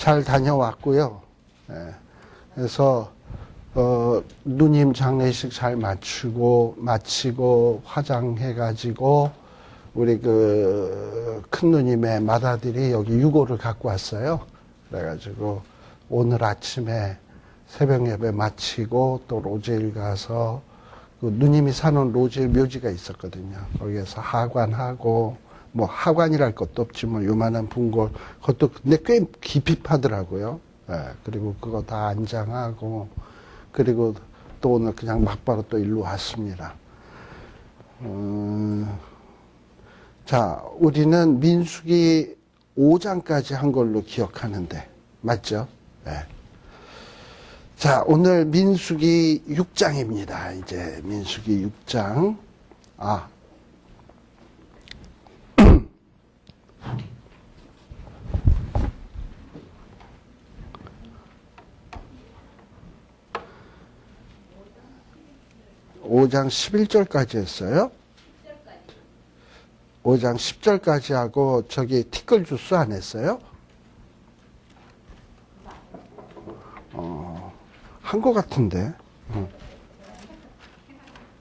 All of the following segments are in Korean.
잘 다녀왔고요. 예. 그래서 누님 장례식 잘 마치고 화장해가지고 우리 큰 누님의 맏아들이 여기 유고를 갖고 왔어요. 그래가지고 오늘 아침에 새벽 예배 마치고 또 로제일 가서 그 누님이 사는 로제일 묘지가 있었거든요. 거기에서 하관하고 뭐 하관이랄 것도 없지 뭐 요만한 분골 그것도 근데 꽤 깊이 파더라고요. 예, 그리고 그거 다 안장하고 그리고 또 오늘 그냥 막바로 또 일로 왔습니다. 자, 우리는 민수기 5장까지 한 걸로 기억하는데 맞죠? 네. 자, 오늘 민수기 6장입니다. 이제 민수기 6장. 5장 11절까지 했어요. 5장 10절까지 하고 저기 티끌 주스 안 했어요? 한 것 같은데.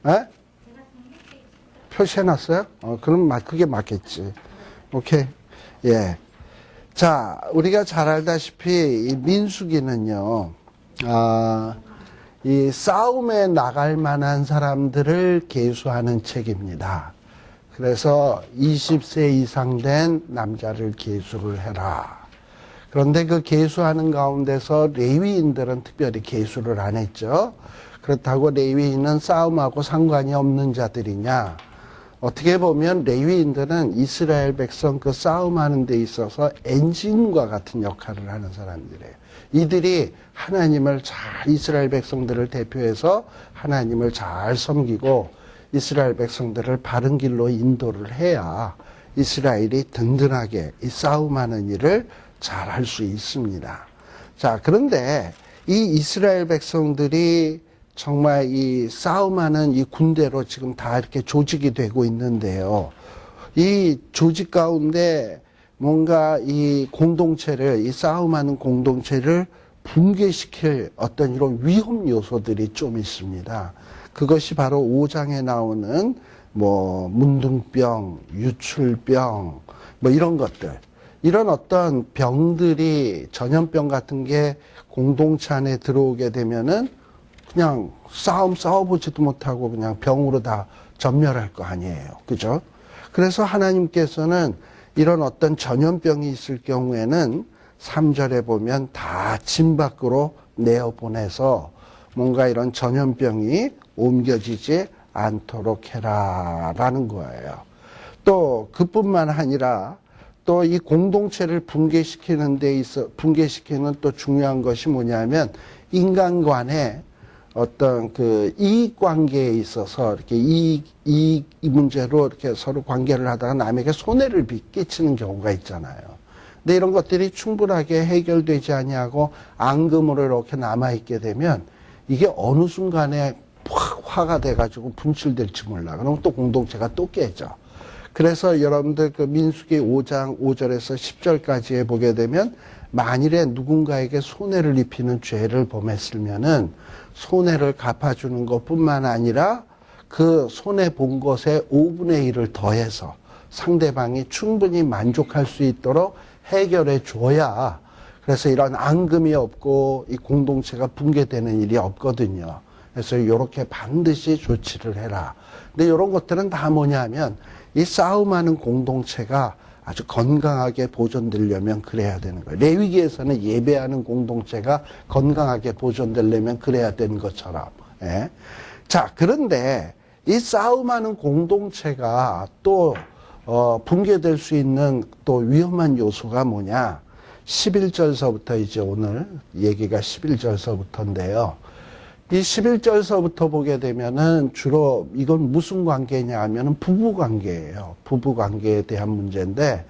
에? 표시해놨어요? 그럼 그게 맞겠지. 오케이. 예. 자, 우리가 잘 알다시피 이 민수기는요, 이 싸움에 나갈 만한 사람들을 계수하는 책입니다. 그래서 20세 이상 된 남자를 계수를 해라. 그런데 그 계수하는 가운데서 레위인들은 특별히 계수를 안 했죠. 그렇다고 레위인은 싸움하고 상관이 없는 자들이냐? 어떻게 보면 레위인들은 이스라엘 백성 그 싸움하는 데 있어서 엔진과 같은 역할을 하는 사람들이에요. 이들이 하나님을 이스라엘 백성들을 대표해서 하나님을 잘 섬기고 이스라엘 백성들을 바른 길로 인도를 해야 이스라엘이 든든하게 이 싸움하는 일을 잘 할 수 있습니다. 자, 그런데 이 이스라엘 백성들이 정말 이 싸움하는 이 군대로 지금 다 이렇게 조직이 되고 있는데요. 이 조직 가운데 뭔가 이 공동체를, 이 싸움하는 공동체를 붕괴시킬 어떤 이런 위험 요소들이 좀 있습니다. 그것이 바로 5장에 나오는 뭐 문둥병, 유출병, 뭐 이런 것들. 이런 어떤 병들이 전염병 같은 게 공동체 안에 들어오게 되면은 그냥 싸워보지도 못하고 그냥 병으로 다 전멸할 거 아니에요. 그죠? 그래서 하나님께서는 이런 어떤 전염병이 있을 경우에는 3절에 보면 다 진 밖으로 내어보내서 뭔가 이런 전염병이 옮겨지지 않도록 해라라는 거예요. 또 그뿐만 아니라 또 이 공동체를 붕괴시키는 데 있어 붕괴시키는 또 중요한 것이 뭐냐면 인간 간의 어떤 그 이익 관계에 있어서 이렇게 이익 문제로 이렇게 서로 관계를 하다가 남에게 손해를 끼치는 경우가 있잖아요. 근데 이런 것들이 충분하게 해결되지 아니하고 앙금으로 이렇게 남아있게 되면 이게 어느 순간에 확 화가 돼가지고 분출될지 몰라. 그럼 또 공동체가 또 깨져. 그래서 여러분들 그 민수기 5장 5절에서 10절까지에 보게 되면 만일에 누군가에게 손해를 입히는 죄를 범했으면은 손해를 갚아주는 것뿐만 아니라 그 손해 본 것의 5분의 1을 더해서 상대방이 충분히 만족할 수 있도록 해결해 줘야 그래서 이런 앙금이 없고 이 공동체가 붕괴되는 일이 없거든요. 그래서 이렇게 반드시 조치를 해라. 근데 이런 것들은 다 뭐냐면 이 싸움하는 공동체가 아주 건강하게 보존되려면 그래야 되는 거예요. 레위기에서는 예배하는 공동체가 건강하게 보존되려면 그래야 되는 것처럼. 예. 자, 그런데 이 싸움하는 공동체가 또 붕괴될 수 있는 또 위험한 요소가 뭐냐? 11절서부터 이제 오늘 얘기가 11절서부터인데요. 이 11절서부터 보게 되면은 주로 이건 무슨 관계냐 하면은 부부 관계예요. 부부 관계에 대한 문제인데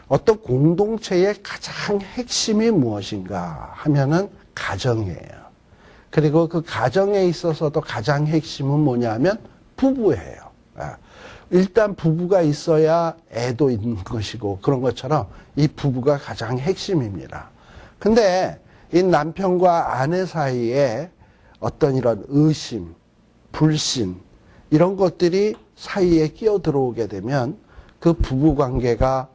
어떤 공동체의 가장 핵심이 무엇인가 하면은 가정이에요. 그리고 그 가정에 있어서도 가장 핵심은 뭐냐면 부부예요. 일단 부부가 있어야 애도 있는 것이고 그런 것처럼 이 부부가 가장 핵심입니다. 근데 이 남편과 아내 사이에 어떤 이런 의심, 불신, 이런 것들이 사이에 끼어 들어오게 되면 그 부부 관계가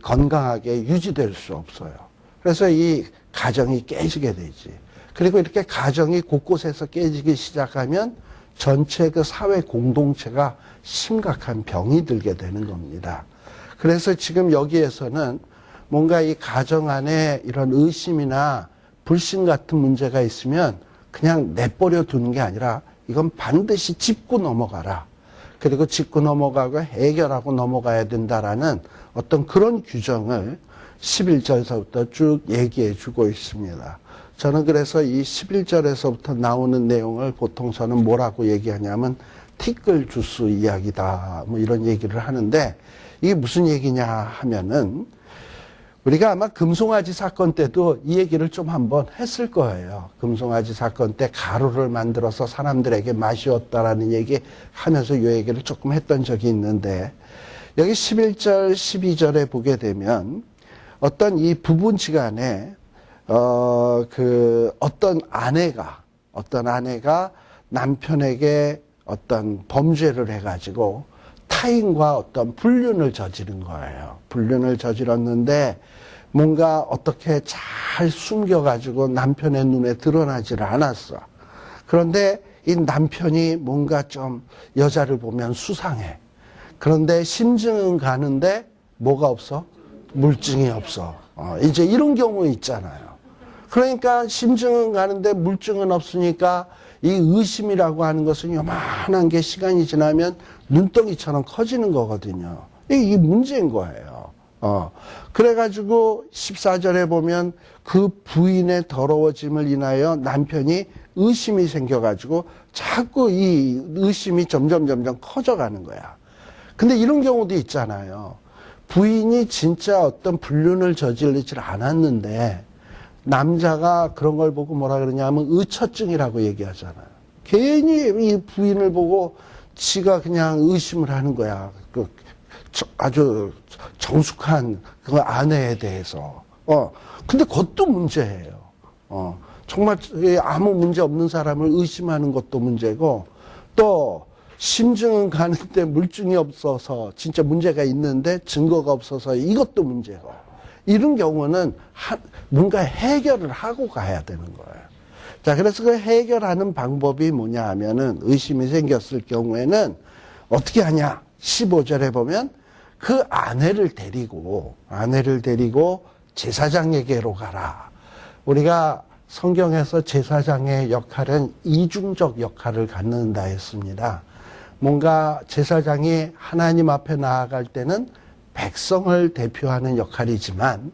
건강하게 유지될 수 없어요. 그래서 이 가정이 깨지게 되지. 그리고 이렇게 가정이 곳곳에서 깨지기 시작하면 전체 그 사회 공동체가 심각한 병이 들게 되는 겁니다. 그래서 지금 여기에서는 뭔가 이 가정 안에 이런 의심이나 불신 같은 문제가 있으면 그냥 내버려 두는 게 아니라 이건 반드시 짚고 넘어가라. 그리고 짚고 넘어가고 해결하고 넘어가야 된다라는 어떤 그런 규정을 11절에서부터 쭉 얘기해 주고 있습니다. 저는 그래서 이 11절에서부터 나오는 내용을 보통 저는 뭐라고 얘기하냐면 티끌 주스 이야기다, 뭐 이런 얘기를 하는데, 이게 무슨 얘기냐 하면은 우리가 아마 금송아지 사건 때도 이 얘기를 좀 한번 했을 거예요. 금송아지 사건 때 가루를 만들어서 사람들에게 마시었다라는 얘기 하면서 이 얘기를 조금 했던 적이 있는데, 여기 11절, 12절에 보게 되면 어떤 이 부부지간에 어떤 아내가 남편에게 어떤 범죄를 해가지고 타인과 어떤 불륜을 저지른 거예요. 불륜을 저질렀는데 뭔가 어떻게 잘 숨겨가지고 남편의 눈에 드러나지를 않았어. 그런데 이 남편이 뭔가 좀 여자를 보면 수상해. 그런데 심증은 가는데 뭐가 없어? 물증이 없어. 이제 이런 경우 있잖아요. 그러니까 심증은 가는데 물증은 없으니까 이 의심이라고 하는 것은 요만한 게 시간이 지나면 눈덩이처럼 커지는 거거든요. 이게 문제인 거예요. 그래가지고 14절에 보면 그 부인의 더러워짐을 인하여 남편이 의심이 생겨가지고 자꾸 이 의심이 점점 커져가는 거야. 근데 이런 경우도 있잖아요. 부인이 진짜 어떤 불륜을 저지르지 않았는데 남자가 그런 걸 보고 뭐라 그러냐면 의처증이라고 얘기하잖아요. 괜히 이 부인을 보고 지가 그냥 의심을 하는 거야. 아주 정숙한 그 아내에 대해서. 근데 그것도 문제예요. 정말 아무 문제 없는 사람을 의심하는 것도 문제고, 또 심증은 가는데 물증이 없어서 진짜 문제가 있는데 증거가 없어서 이것도 문제고, 이런 경우는 뭔가 해결을 하고 가야 되는 거예요. 자, 그래서 그 해결하는 방법이 뭐냐 하면은, 의심이 생겼을 경우에는 어떻게 하냐? 15절에 보면 그 아내를 데리고 제사장에게로 가라. 우리가 성경에서 제사장의 역할은 이중적 역할을 갖는다 했습니다. 뭔가 제사장이 하나님 앞에 나아갈 때는 백성을 대표하는 역할이지만,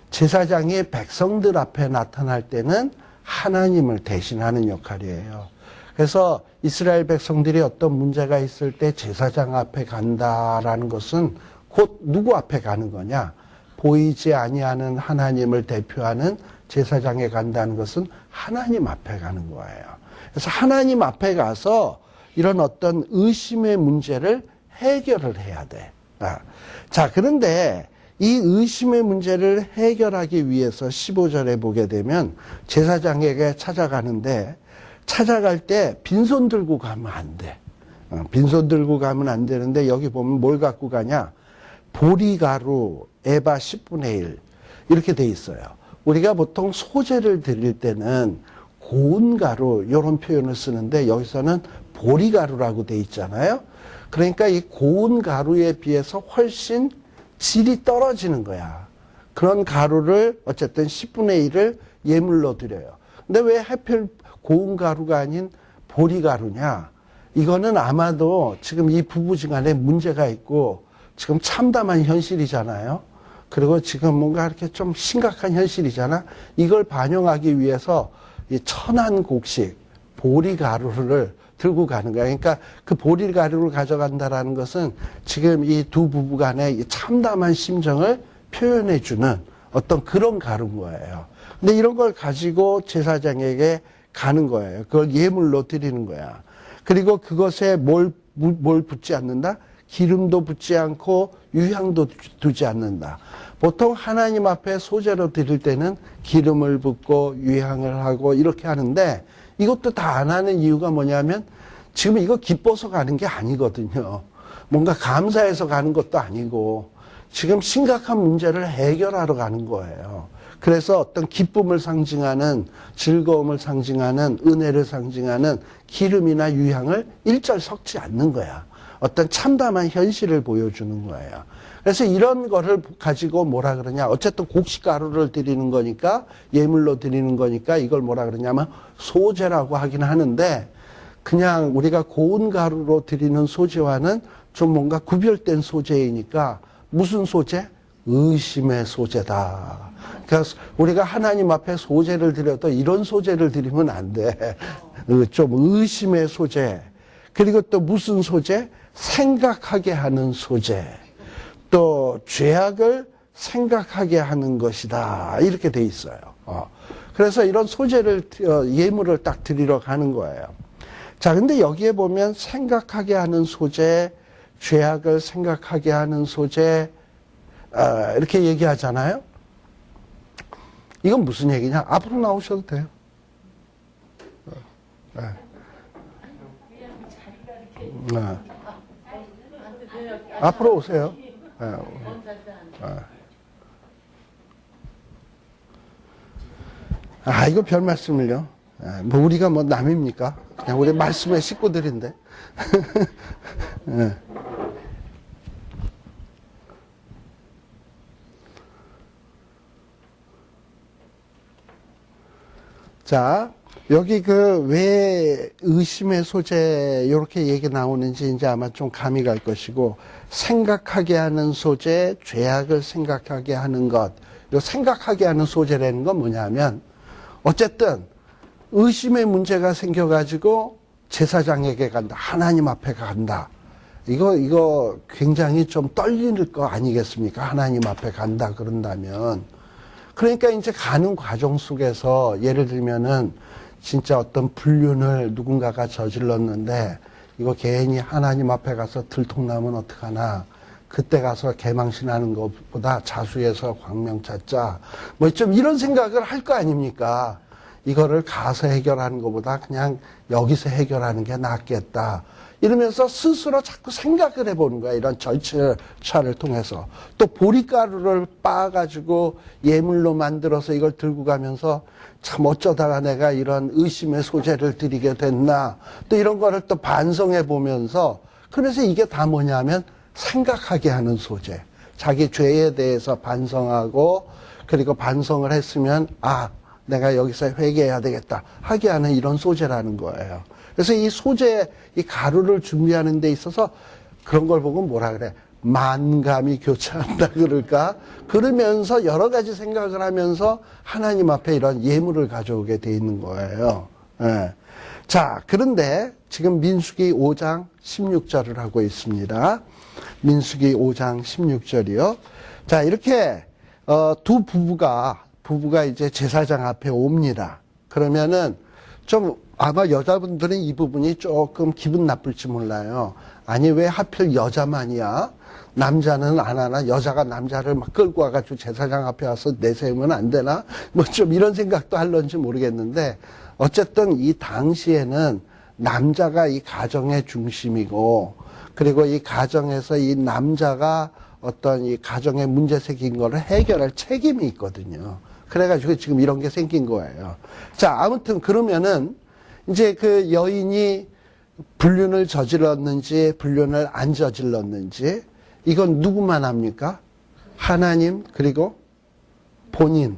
제사장이 백성들 앞에 나타날 때는 하나님을 대신하는 역할이에요. 그래서 이스라엘 백성들이 어떤 문제가 있을 때 제사장 앞에 간다라는 것은 곧 누구 앞에 가는 거냐? 보이지 아니하는 하나님을 대표하는 제사장에 간다는 것은 하나님 앞에 가는 거예요. 그래서 하나님 앞에 가서 이런 어떤 의심의 문제를 해결을 해야 돼. 자, 그런데 이 의심의 문제를 해결하기 위해서 15절에 보게 되면 제사장에게 찾아가는데, 찾아갈 때 빈손 들고 가면 안 돼. 빈손 들고 가면 안 되는데, 여기 보면 뭘 갖고 가냐? 보리가루 에바 10분의 1 이렇게 돼 있어요. 우리가 보통 소제를 드릴 때는 고운 가루 이런 표현을 쓰는데, 여기서는 보리가루라고 돼 있잖아요. 그러니까 이 고운 가루에 비해서 훨씬 질이 떨어지는 거야. 그런 가루를 어쨌든 10분의 1을 예물로 드려요. 근데 왜 하필 고운 가루가 아닌 보리가루냐? 이거는 아마도 지금 이 부부지간에 문제가 있고 지금 참담한 현실이잖아요. 그리고 지금 뭔가 이렇게 좀 심각한 현실이잖아. 이걸 반영하기 위해서 이 천한 곡식 보리가루를 들고 가는 거야. 그러니까 그 보리가루를 가져간다라는 것은 지금 이 두 부부 간의 참담한 심정을 표현해주는 어떤 그런 가루인 거예요. 근데 이런 걸 가지고 제사장에게 가는 거예요. 그걸 예물로 드리는 거야. 그리고 그것에 뭘 붓지 않는다? 기름도 붓지 않고 유향도 두지 않는다. 보통 하나님 앞에 소제로 드릴 때는 기름을 붓고 유향을 하고 이렇게 하는데 이것도 다 안 하는 이유가 뭐냐면 지금 이거 기뻐서 가는 게 아니거든요. 뭔가 감사해서 가는 것도 아니고 지금 심각한 문제를 해결하러 가는 거예요. 그래서 어떤 기쁨을 상징하는, 즐거움을 상징하는, 은혜를 상징하는 기름이나 유향을 일절 섞지 않는 거야. 어떤 참담한 현실을 보여주는 거예요. 그래서 이런 거를 가지고 뭐라 그러냐. 어쨌든 곡식가루를 드리는 거니까, 예물로 드리는 거니까 이걸 뭐라 그러냐면 소제라고 하긴 하는데, 그냥 우리가 고운 가루로 드리는 소제와는 좀 뭔가 구별된 소제이니까 무슨 소제? 의심의 소제다. 그래서 우리가 하나님 앞에 소제를 드려도 이런 소제를 드리면 안 돼. 좀 의심의 소제. 그리고 또 무슨 소제? 생각하게 하는 소제. 또 죄악을 생각하게 하는 것이다. 이렇게 돼 있어요. 그래서 이런 소제를, 예물을 딱 드리러 가는 거예요. 자, 근데 여기에 보면 생각하게 하는 소제, 죄악을 생각하게 하는 소제, 이렇게 얘기하잖아요. 이건 무슨 얘기냐? 앞으로 나오셔도 돼요. 앞으로 오세요. 이거 별 말씀을요. 뭐 우리가 뭐 남입니까? 그냥 우리 말씀의 식구들인데. 자, 여기 왜 의심의 소재 이렇게 얘기 나오는지 이제 아마 좀 감이 갈 것이고, 생각하게 하는 소재, 죄악을 생각하게 하는 것. 이 생각하게 하는 소재라는 건 뭐냐면 어쨌든 의심의 문제가 생겨가지고 제사장에게 간다. 하나님 앞에 간다. 이거 굉장히 좀 떨릴 거 아니겠습니까? 하나님 앞에 간다 그런다면. 그러니까 이제 가는 과정 속에서 예를 들면은 진짜 어떤 불륜을 누군가가 저질렀는데 이거 괜히 하나님 앞에 가서 들통나면 어떡하나. 그때 가서 개망신하는 것보다 자수해서 광명 찾자. 뭐 좀 이런 생각을 할 거 아닙니까? 이거를 가서 해결하는 것보다 그냥 여기서 해결하는 게 낫겠다. 이러면서 스스로 자꾸 생각을 해보는 거야. 이런 절차를 통해서. 또 보리가루를 빻아가지고 예물로 만들어서 이걸 들고 가면서 참 어쩌다가 내가 이런 의심의 소재를 드리게 됐나. 또 이런 거를 또 반성해 보면서, 그래서 이게 다 뭐냐면 생각하게 하는 소재. 자기 죄에 대해서 반성하고, 그리고 반성을 했으면 내가 여기서 회개해야 되겠다 하게 하는 이런 소재라는 거예요. 그래서 이 소재, 이 가루를 준비하는 데 있어서 그런 걸 보고 뭐라 그래? 만감이 교차한다 그럴까? 그러면서 여러 가지 생각을 하면서 하나님 앞에 이런 예물을 가져오게 돼 있는 거예요. 예. 자, 그런데 지금 민수기 5장 16절을 하고 있습니다. 민수기 5장 16절이요. 자, 이렇게 두 부부가 이제 제사장 앞에 옵니다. 그러면은 좀 아마 여자분들은 이 부분이 조금 기분 나쁠지 몰라요. 아니 왜 하필 여자만이야? 남자는 안 하나? 여자가 남자를 막 끌고 와가지고 제사장 앞에 와서 내세우면 안 되나? 뭐 좀 이런 생각도 할런지 모르겠는데, 어쨌든 이 당시에는 남자가 이 가정의 중심이고, 그리고 이 가정에서 이 남자가 어떤 이 가정의 문제 생긴 거를 해결할 책임이 있거든요. 그래가지고 지금 이런 게 생긴 거예요. 자, 아무튼 그러면은 이제 그 여인이 불륜을 저질렀는지 불륜을 안 저질렀는지 이건 누구만 합니까? 하나님, 그리고 본인은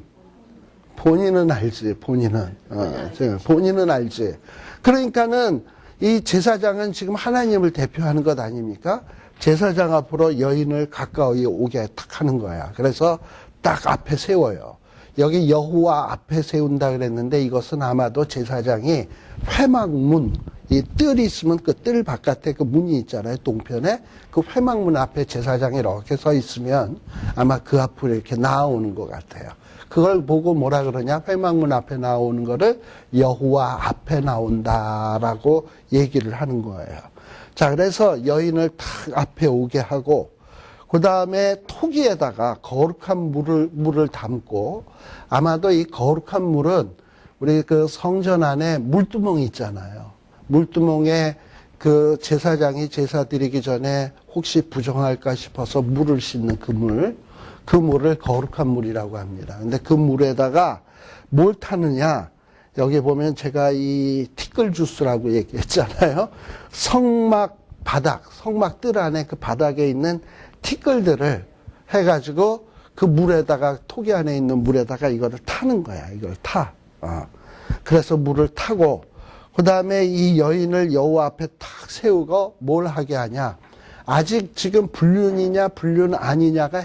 알지. 본인은 알지. 그러니까는 이 제사장은 지금 하나님을 대표하는 것 아닙니까? 제사장 앞으로 여인을 가까이 오게 딱 하는 거야. 그래서 딱 앞에 세워요. 여기 여호와 앞에 세운다 그랬는데 이것은 아마도 제사장이 회막문, 이 뜰이 있으면 그 뜰 바깥에 그 문이 있잖아요. 동편에. 그 회막문 앞에 제사장이 이렇게 서 있으면 아마 그 앞으로 이렇게 나오는 것 같아요. 그걸 보고 뭐라 그러냐? 회막문 앞에 나오는 거를 여호와 앞에 나온다라고 얘기를 하는 거예요. 자, 그래서 여인을 탁 앞에 오게 하고, 그 다음에 토기에다가 거룩한 물을 담고, 아마도 이 거룩한 물은 우리 그 성전 안에 물두멍이 있잖아요. 물두멍에 그 제사장이 제사 드리기 전에 혹시 부정할까 싶어서 물을 씻는 그 물을 거룩한 물이라고 합니다. 근데 그 물에다가 뭘 타느냐? 여기 보면 제가 이 티끌 주스라고 얘기했잖아요. 성막 뜰 안에 그 바닥에 있는 티끌들을 해가지고 그 물에다가, 토기 안에 있는 물에다가 이거를 타는 거야. 이걸 타. 그래서 물을 타고, 그 다음에 이 여인을 여호와 앞에 탁 세우고 뭘 하게 하냐. 아직 지금 불륜이냐 불륜 아니냐가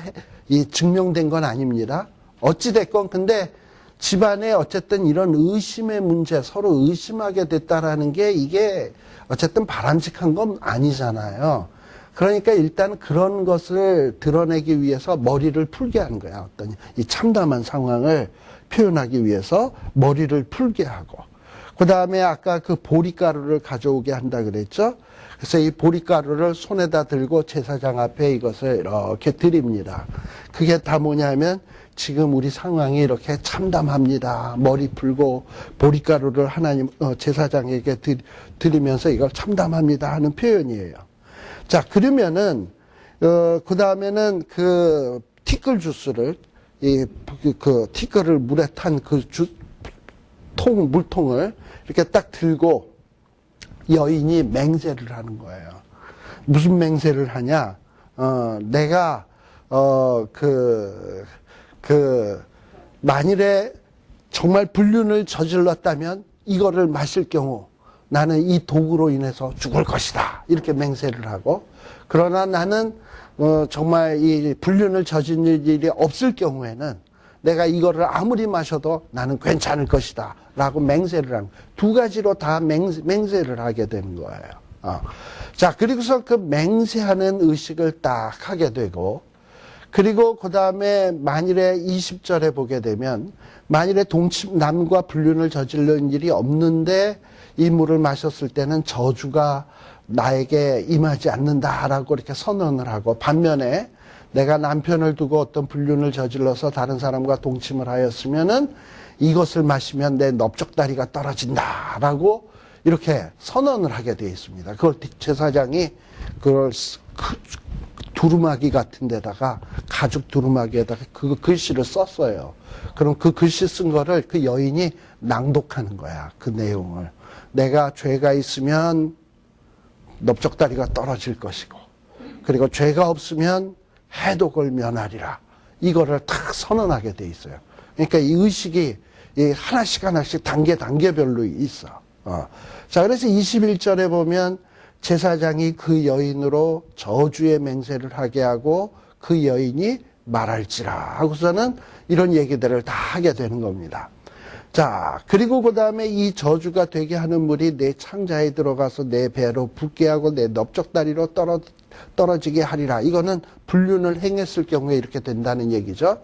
증명된 건 아닙니다. 어찌됐건 근데 집안에 어쨌든 이런 의심의 문제, 서로 의심하게 됐다라는 게 이게 어쨌든 바람직한 건 아니잖아요. 그러니까 일단 그런 것을 드러내기 위해서 머리를 풀게 하는 거야. 어떤 이 참담한 상황을 표현하기 위해서 머리를 풀게 하고. 그 다음에 아까 그 보리가루를 가져오게 한다 그랬죠. 그래서 이 보리가루를 손에다 들고 제사장 앞에 이것을 이렇게 드립니다. 그게 다 뭐냐면 지금 우리 상황이 이렇게 참담합니다. 머리 풀고 보리가루를 하나님 제사장에게 드리면서 이걸 참담합니다 하는 표현이에요. 자, 그러면은 그 다음에는 그 티끌 주스를 그 티끌을 물에 탄 그 물통을 이렇게 딱 들고 여인이 맹세를 하는 거예요. 무슨 맹세를 하냐? 내가 만일에 정말 불륜을 저질렀다면 이거를 마실 경우 나는 이 독으로 인해서 죽을 것이다. 이렇게 맹세를 하고, 그러나 나는 정말 이 불륜을 저지를 일이 없을 경우에는 내가 이거를 아무리 마셔도 나는 괜찮을 것이다. 라고 맹세를 하는, 두 가지로 다 맹세를 하게 되는 거예요. 자, 그리고서 그 맹세하는 의식을 딱 하게 되고, 그리고 그 다음에 만일에 20절에 보게 되면, 만일에 남과 불륜을 저지른 일이 없는데 이 물을 마셨을 때는 저주가 나에게 임하지 않는다라고 이렇게 선언을 하고, 반면에 내가 남편을 두고 어떤 불륜을 저질러서 다른 사람과 동침을 하였으면은 이것을 마시면 내 넓적다리가 떨어진다라고 이렇게 선언을 하게 되어 있습니다. 그걸 제사장이 그걸 두루마기 같은 데다가, 가죽 두루마기에다가 그 글씨를 썼어요. 그럼 그 글씨 쓴 거를 그 여인이 낭독하는 거야. 그 내용을. 내가 죄가 있으면 넓적다리가 떨어질 것이고, 그리고 죄가 없으면 해독을 면하리라. 이거를 탁 선언하게 돼 있어요. 그러니까 이 의식이 하나씩 단계별로 있어. 자, 그래서 21절에 보면 제사장이 그 여인으로 저주의 맹세를 하게 하고 그 여인이 말할지라 하고서는 이런 얘기들을 다 하게 되는 겁니다. 자, 그리고 그 다음에 이 저주가 되게 하는 물이 내 창자에 들어가서 내 배로 붓게 하고 내 넓적다리로 떨어지게 하리라. 이거는 불륜을 행했을 경우에 이렇게 된다는 얘기죠.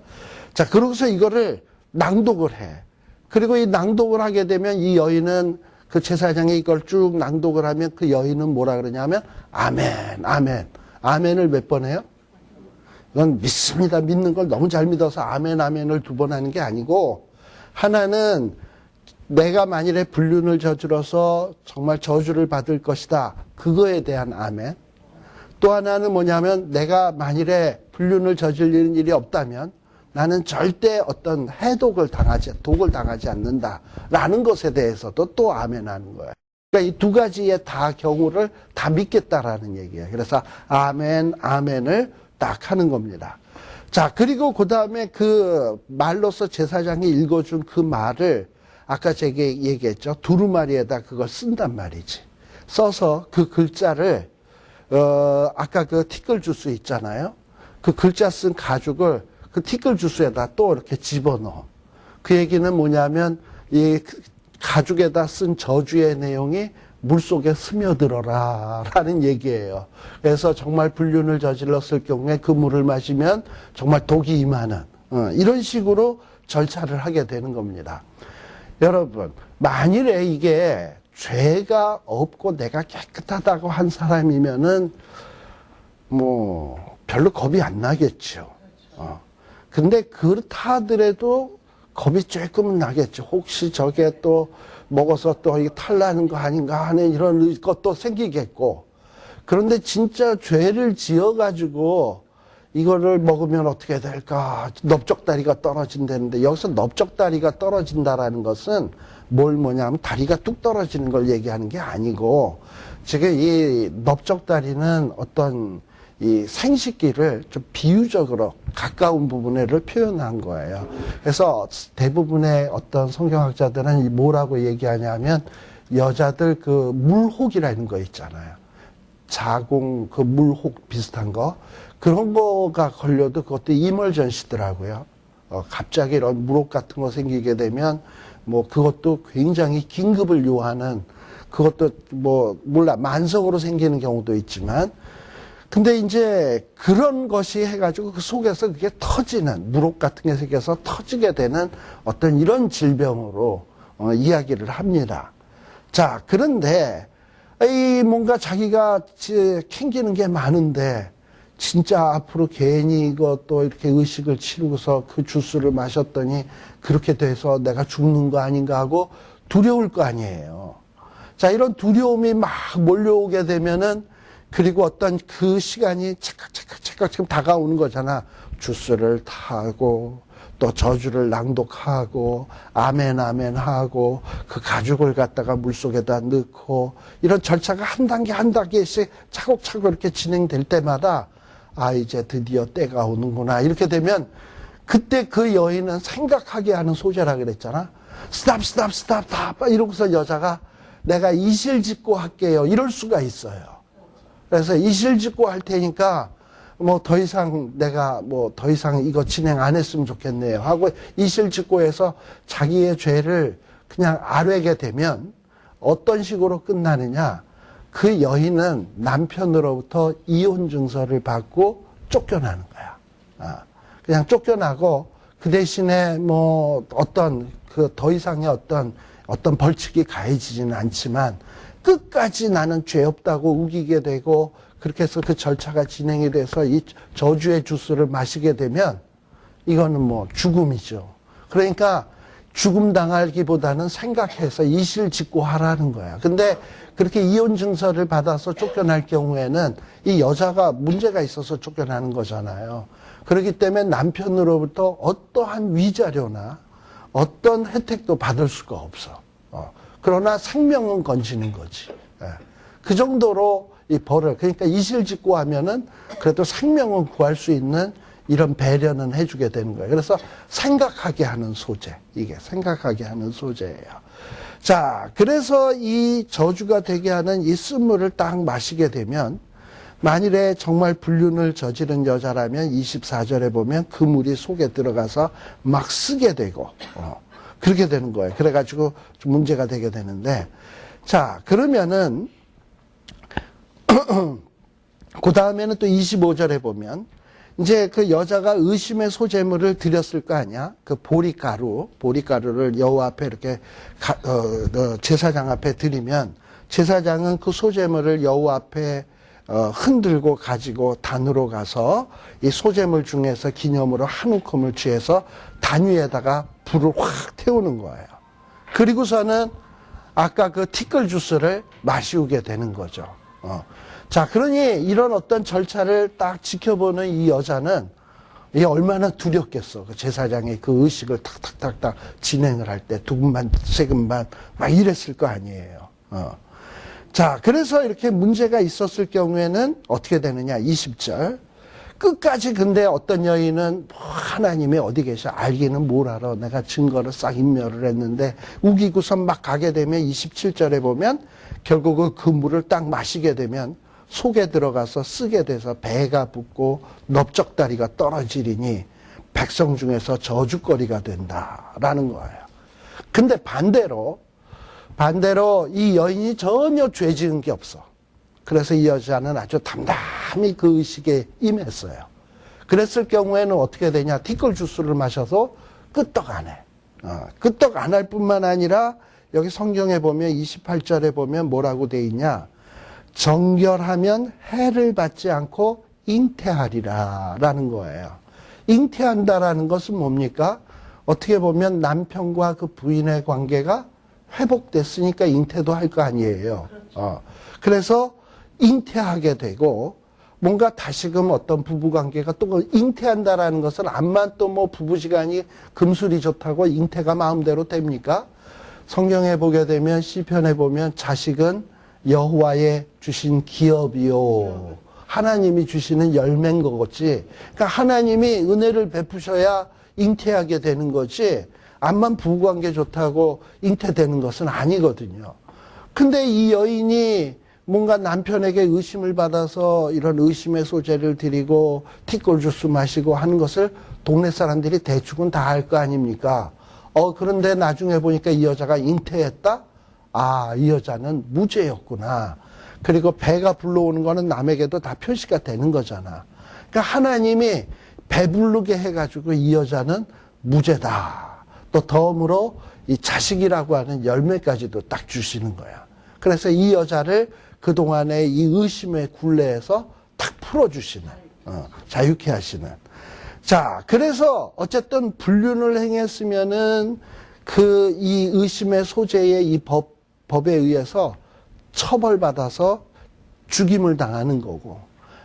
자, 그러고서 이거를 낭독을 해. 그리고 이 낭독을 하게 되면 이 여인은, 그 제사장이 이걸 쭉 낭독을 하면 그 여인은 뭐라 그러냐면 아멘, 아멘. 아멘을 몇 번 해요? 이건 믿습니다. 믿는 걸 너무 잘 믿어서 아멘, 아멘을 두 번 하는 게 아니고, 하나는 내가 만일에 불륜을 저질러서 정말 저주를 받을 것이다. 그거에 대한 아멘. 또 하나는 뭐냐면 내가 만일에 불륜을 저지르는 일이 없다면 나는 절대 어떤 독을 당하지 않는다라는 것에 대해서도 또 아멘하는 거예요. 그러니까 이 두 가지의 다 경우를 다 믿겠다라는 얘기예요. 그래서 아멘, 아멘을 딱 하는 겁니다. 자, 그리고 그 다음에 그 말로서 제사장이 읽어준 그 말을 아까 제가 얘기했죠. 두루마리에다 그걸 쓴단 말이지. 써서 그 글자를 아까 그 티끌 주스 있잖아요. 그 글자 쓴 가죽을 그 티끌 주스에다 또 이렇게 집어넣어. 그 얘기는 뭐냐면 이 가죽에다 쓴 저주의 내용이 물속에 스며들어라 라는 얘기예요. 그래서 정말 불륜을 저질렀을 경우에 그 물을 마시면 정말 독이 임하는 이런 식으로 절차를 하게 되는 겁니다. 여러분, 만일에 이게 죄가 없고 내가 깨끗하다고 한 사람이면은 뭐 별로 겁이 안 나겠죠. 근데 그렇다 하더라도 겁이 조금은 나겠죠. 혹시 저게 또 먹어서 또 이게 탈나는 거 아닌가 하는 이런 것도 생기겠고. 그런데 진짜 죄를 지어가지고 이거를 먹으면 어떻게 될까? 넓적다리가 떨어진다는데 여기서 넓적다리가 떨어진다라는 것은 뭐냐면 다리가 뚝 떨어지는 걸 얘기하는 게 아니고 지금 이 넓적다리는 어떤 이 생식기를 좀 비유적으로 가까운 부분을 표현한 거예요. 그래서 대부분의 어떤 성경학자들은 뭐라고 얘기하냐면 여자들 그 물혹이라는 거 있잖아요. 자궁 그 물혹 비슷한 거 그런 거가 걸려도 그것도 이멀전시더라고요. 갑자기 이런 물혹 같은 거 생기게 되면 뭐 그것도 굉장히 긴급을 요하는 그것도 뭐 몰라 만성으로 생기는 경우도 있지만 근데 이제 그런 것이 해가지고 그 속에서 그게 터지는 물혹 같은 게 생겨서 터지게 되는 어떤 이런 질병으로 이야기를 합니다. 자, 그런데 이 뭔가 자기가 캥기는 게 많은데 진짜 앞으로 괜히 이것도 이렇게 의식을 치르고서 그 주스를 마셨더니 그렇게 돼서 내가 죽는 거 아닌가 하고 두려울 거 아니에요. 자, 이런 두려움이 막 몰려오게 되면은 그리고 어떤 그 시간이 찰칵 지금 다가오는 거잖아. 주스를 타고 또 저주를 낭독하고 아멘 아멘 하고 그 가죽을 갖다가 물속에다 넣고 이런 절차가 한 단계 한 단계씩 차곡차곡 이렇게 진행될 때마다 아 이제 드디어 때가 오는구나 이렇게 되면 그때 그 여인은 생각하게 하는 소재라 그랬잖아. 스탑 이러고서 여자가 내가 이실직고 할게요 이럴 수가 있어요. 그래서 이실직고 할 테니까 뭐 더 이상 내가 뭐 더 이상 이거 진행 안 했으면 좋겠네요 하고 이실직고해서 자기의 죄를 그냥 아뢰게 되면 어떤 식으로 끝나느냐 그 여인은 남편으로부터 이혼 증서를 받고 쫓겨나는 거야. 그냥 쫓겨나고 그 대신에 뭐 어떤 그 더 이상의 어떤 벌칙이 가해지지는 않지만 끝까지 나는 죄 없다고 우기게 되고 그렇게 해서 그 절차가 진행이 돼서 이 저주의 주스를 마시게 되면 이거는 뭐 죽음이죠. 그러니까 죽음 당하기보다는 생각해서 이실직고 하라는 거야. 근데 그렇게 이혼 증서를 받아서 쫓겨날 경우에는 이 여자가 문제가 있어서 쫓겨나는 거잖아요. 그렇기 때문에 남편으로부터 어떠한 위자료나 어떤 혜택도 받을 수가 없어. 그러나 생명은 건지는 거지. 그 정도로 이 벌을 그러니까 이실직고 하면은 그래도 생명은 구할 수 있는 이런 배려는 해주게 되는 거예요. 그래서 생각하게 하는 소재, 이게 생각하게 하는 소재예요. 자, 그래서 이 저주가 되게 하는 이 쓴물을 딱 마시게 되면 만일에 정말 불륜을 저지른 여자라면 24절에 보면 그 물이 속에 들어가서 막 쓰게 되고 그렇게 되는 거예요. 그래가지고 좀 문제가 되게 되는데 자 그러면은 그 다음에는 또 25절에 보면 이제 그 여자가 의심의 소재물을 드렸을 거 아니야. 그 보리가루를 여호와 앞에 이렇게 제사장 앞에 드리면 제사장은 그 소재물을 여호와 앞에 흔들고 가지고 단으로 가서 이 소재물 중에서 기념으로 한 움큼을 취해서 단 위에다가 불을 확 태우는 거예요. 그리고서는 아까 그 티끌 주스를 마시우게 되는 거죠. 자, 그러니 이런 어떤 절차를 딱 지켜보는 이 여자는 이게 얼마나 두렵겠어. 그 제사장의 그 의식을 탁탁탁탁 진행을 할 때 두 분만, 세 분만 막 이랬을 거 아니에요. 자, 그래서 이렇게 문제가 있었을 경우에는 어떻게 되느냐. 20절. 끝까지 근데 어떤 여인은 하나님이 어디 계셔? 알기는 뭘 알아? 내가 증거를 싹 인멸을 했는데 우기고서 막 가게 되면 27절에 보면 결국은 그 물을 딱 마시게 되면 속에 들어가서 쓰게 돼서 배가 붓고 넓적다리가 떨어지리니 백성 중에서 저주거리가 된다라는 거예요. 근데 반대로 이 여인이 전혀 죄 지은 게 없어. 그래서 이 여자는 아주 담담히 그 의식에 임했어요. 그랬을 경우에는 어떻게 되냐. 티끌 주스를 마셔서 끄떡 안 해. 끄떡 안 할 뿐만 아니라 여기 성경에 보면 28절에 보면 뭐라고 돼 있냐. 정결하면 해를 받지 않고 잉태하리라라는 거예요. 잉태한다라는 것은 뭡니까? 어떻게 보면 남편과 그 부인의 관계가 회복됐으니까 잉태도 할 거 아니에요. 그래서 잉태하게 되고 뭔가 다시금 어떤 부부관계가 또 잉태한다라는 것은 암만 또 뭐 부부시간이 금술이 좋다고 잉태가 마음대로 됩니까? 성경에 보게 되면 시편에 보면 자식은 여호와의 주신 기업이요. 하나님이 주시는 열매인 거겠지. 그러니까 하나님이 은혜를 베푸셔야 잉태하게 되는 거지. 암만 부부관계 좋다고 잉태되는 것은 아니거든요. 근데 이 여인이 뭔가 남편에게 의심을 받아서 이런 의심의 소재를 드리고 티끌 주스 마시고 하는 것을 동네 사람들이 대충은 다 알 거 아닙니까? 그런데 나중에 보니까 이 여자가 잉태했다? 아, 이 여자는 무죄였구나. 그리고 배가 불러오는 거는 남에게도 다 표시가 되는 거잖아. 그러니까 하나님이 배부르게 해가지고 이 여자는 무죄다. 또 덤으로 이 자식이라고 하는 열매까지도 딱 주시는 거야. 그래서 이 여자를 그동안의 이 의심의 굴레에서 탁 풀어주시는, 자유케 하시는. 자, 그래서 어쨌든 불륜을 행했으면은 이 의심의 소재의 이 법에 의해서 처벌받아서 죽임을 당하는 거고,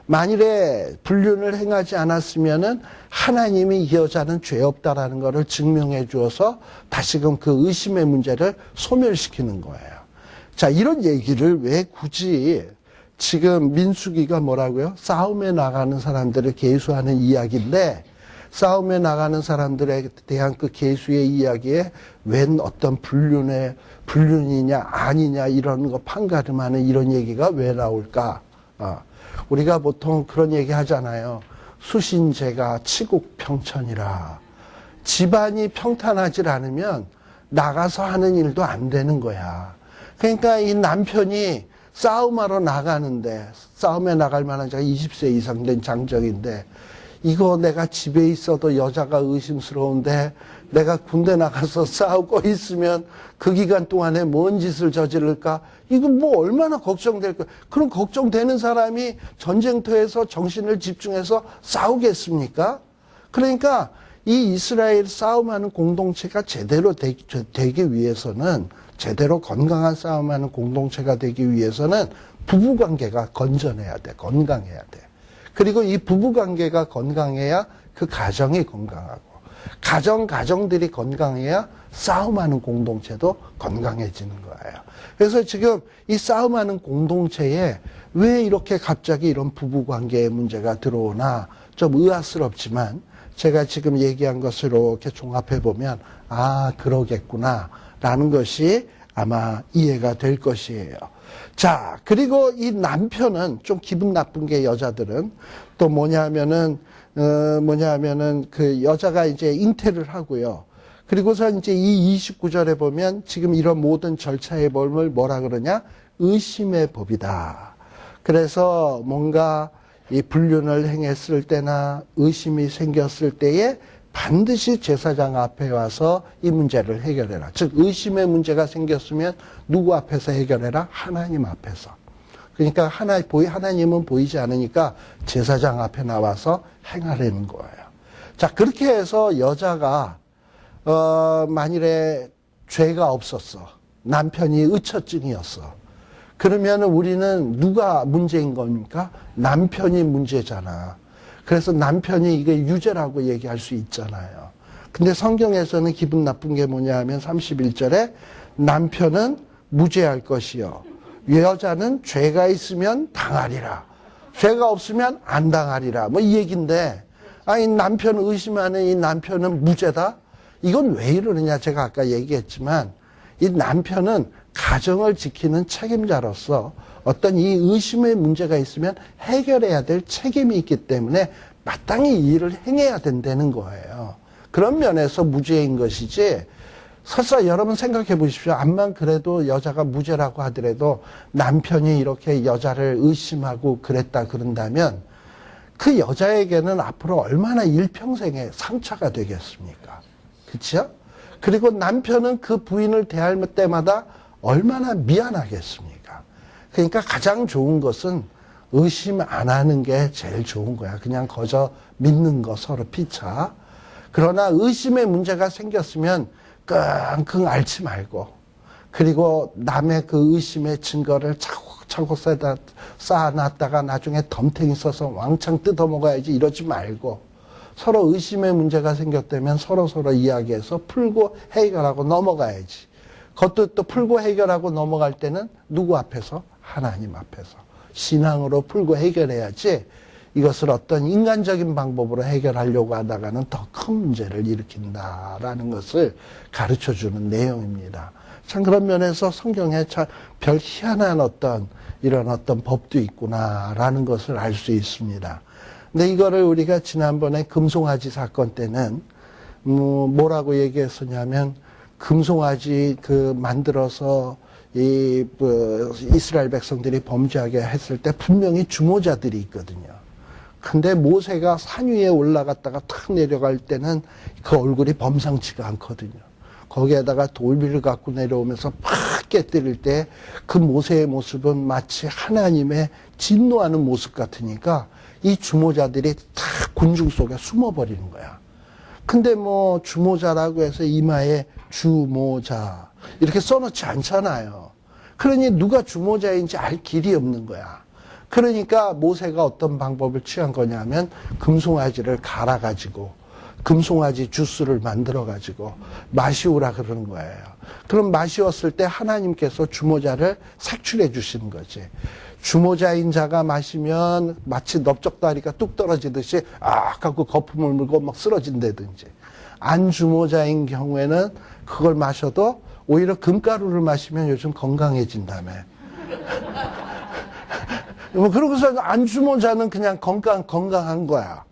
만일에 불륜을 행하지 않았으면은 하나님이 이 여자는 죄 없다라는 것을 증명해 주어서 다시금 그 의심의 문제를 소멸시키는 거예요. 자, 이런 얘기를 왜 굳이 지금 민수기가 뭐라고요? 싸움에 나가는 사람들을 계수하는 이야기인데, 싸움에 나가는 사람들에 대한 그 계수의 이야기에 웬 어떤 불륜이냐 아니냐 이런 거 판가름하는 이런 얘기가 왜 나올까? 우리가 보통 그런 얘기 하잖아요. 수신제가 치국평천이라. 집안이 평탄하지 않으면 나가서 하는 일도 안 되는 거야. 그러니까 이 남편이 싸움하러 나가는데, 싸움에 나갈 만한 자가 20세 이상 된 장정인데, 이거 내가 집에 있어도 여자가 의심스러운데 내가 군대 나가서 싸우고 있으면 그 기간 동안에 뭔 짓을 저지를까? 이거 뭐 얼마나 걱정될까? 그럼 걱정되는 사람이 전쟁터에서 정신을 집중해서 싸우겠습니까? 그러니까 이 이스라엘 싸움하는 공동체가 제대로 되기 위해서는, 제대로 건강한 싸움하는 공동체가 되기 위해서는 부부관계가 건전해야 돼. 건강해야 돼. 그리고 이 부부관계가 건강해야 그 가정이 건강하고, 가정들이 건강해야 싸움하는 공동체도 건강해지는 거예요. 그래서 지금 이 싸움하는 공동체에 왜 이렇게 갑자기 이런 부부관계의 문제가 들어오나 좀 의아스럽지만, 제가 지금 얘기한 것을 이렇게 종합해 보면 아, 그러겠구나 라는 것이 아마 이해가 될 것이에요. 자, 그리고 이 남편은 좀 기분 나쁜 게, 여자들은 또 뭐냐면은 그 여자가 이제 잉태를 하고요. 그리고서 이제 이 29절에 보면 지금 이런 모든 절차의 법을 뭐라 그러냐? 의심의 법이다. 그래서 뭔가 이 불륜을 행했을 때나 의심이 생겼을 때에 반드시 제사장 앞에 와서 이 문제를 해결해라. 즉 의심의 문제가 생겼으면 누구 앞에서 해결해라? 하나님 앞에서. 그러니까 하나님은 보이지 않으니까 제사장 앞에 나와서 행하라는 거예요. 자, 그렇게 해서 여자가 만일에 죄가 없었어. 남편이 의처증이었어. 그러면 우리는 누가 문제인 겁니까? 남편이 문제잖아. 그래서 남편이 이게 유죄라고 얘기할 수 있잖아요. 근데 성경에서는 기분 나쁜 게 뭐냐 하면 31절에 남편은 무죄할 것이요, 여자는 죄가 있으면 당하리라. 죄가 없으면 안 당하리라. 뭐 이 얘기인데, 아니 남편 의심하는 이 남편은 무죄다? 이건 왜 이러느냐? 제가 아까 얘기했지만 이 남편은 가정을 지키는 책임자로서 어떤 이 의심의 문제가 있으면 해결해야 될 책임이 있기 때문에 마땅히 이 일을 행해야 된다는 거예요. 그런 면에서 무죄인 것이지, 설사 여러분 생각해 보십시오. 암만 그래도 여자가 무죄라고 하더라도 남편이 이렇게 여자를 의심하고 그랬다 그런다면 그 여자에게는 앞으로 얼마나 일평생의 상처가 되겠습니까? 그렇죠? 그리고 남편은 그 부인을 대할 때마다 얼마나 미안하겠습니까? 그러니까 가장 좋은 것은 의심 안 하는 게 제일 좋은 거야. 그냥 거저 믿는 거 서로 피차. 그러나 의심의 문제가 생겼으면 끙끙 앓지 말고, 그리고 남의 그 의심의 증거를 차곡차곡 쌓아놨다가 나중에 덤탱이 써서 왕창 뜯어먹어야지 이러지 말고, 서로 의심의 문제가 생겼다면 서로 이야기해서 풀고 해결하고 넘어가야지. 그것도 또 풀고 해결하고 넘어갈 때는 누구 앞에서? 하나님 앞에서. 신앙으로 풀고 해결해야지, 이것을 어떤 인간적인 방법으로 해결하려고 하다가는 더 큰 문제를 일으킨다라는 것을 가르쳐주는 내용입니다. 참 그런 면에서 성경에 참 별 희한한 이런 법도 있구나라는 것을 알 수 있습니다. 근데 이거를 우리가 지난번에 금송아지 사건 때는 뭐라고 얘기했었냐면, 금송아지 만들어서 이스라엘 백성들이 범죄하게 했을 때 분명히 주모자들이 있거든요. 근데 모세가 산 위에 올라갔다가 탁 내려갈 때는 그 얼굴이 범상치가 않거든요. 거기에다가 돌비를 갖고 내려오면서 팍 깨뜨릴 때 그 모세의 모습은 마치 하나님의 진노하는 모습 같으니까 이 주모자들이 탁 군중 속에 숨어버리는 거야. 근데 주모자라고 해서 이마에 주모자 이렇게 써놓지 않잖아요. 그러니 누가 주모자인지 알 길이 없는 거야. 그러니까 모세가 어떤 방법을 취한 거냐면, 금송아지를 갈아가지고 금송아지 주스를 만들어가지고 마시우라 그러는 거예요. 그럼 마시웠을 때 하나님께서 주모자를 색출해 주시는 거지. 주모자인 자가 마시면 마치 넓적다리가 뚝 떨어지듯이 하고 거품을 물고 막 쓰러진다든지, 안 주모자인 경우에는 그걸 마셔도 오히려 금가루를 마시면 요즘 건강해진다며. 그러고서 안 주모자는 그냥 건강한 거야.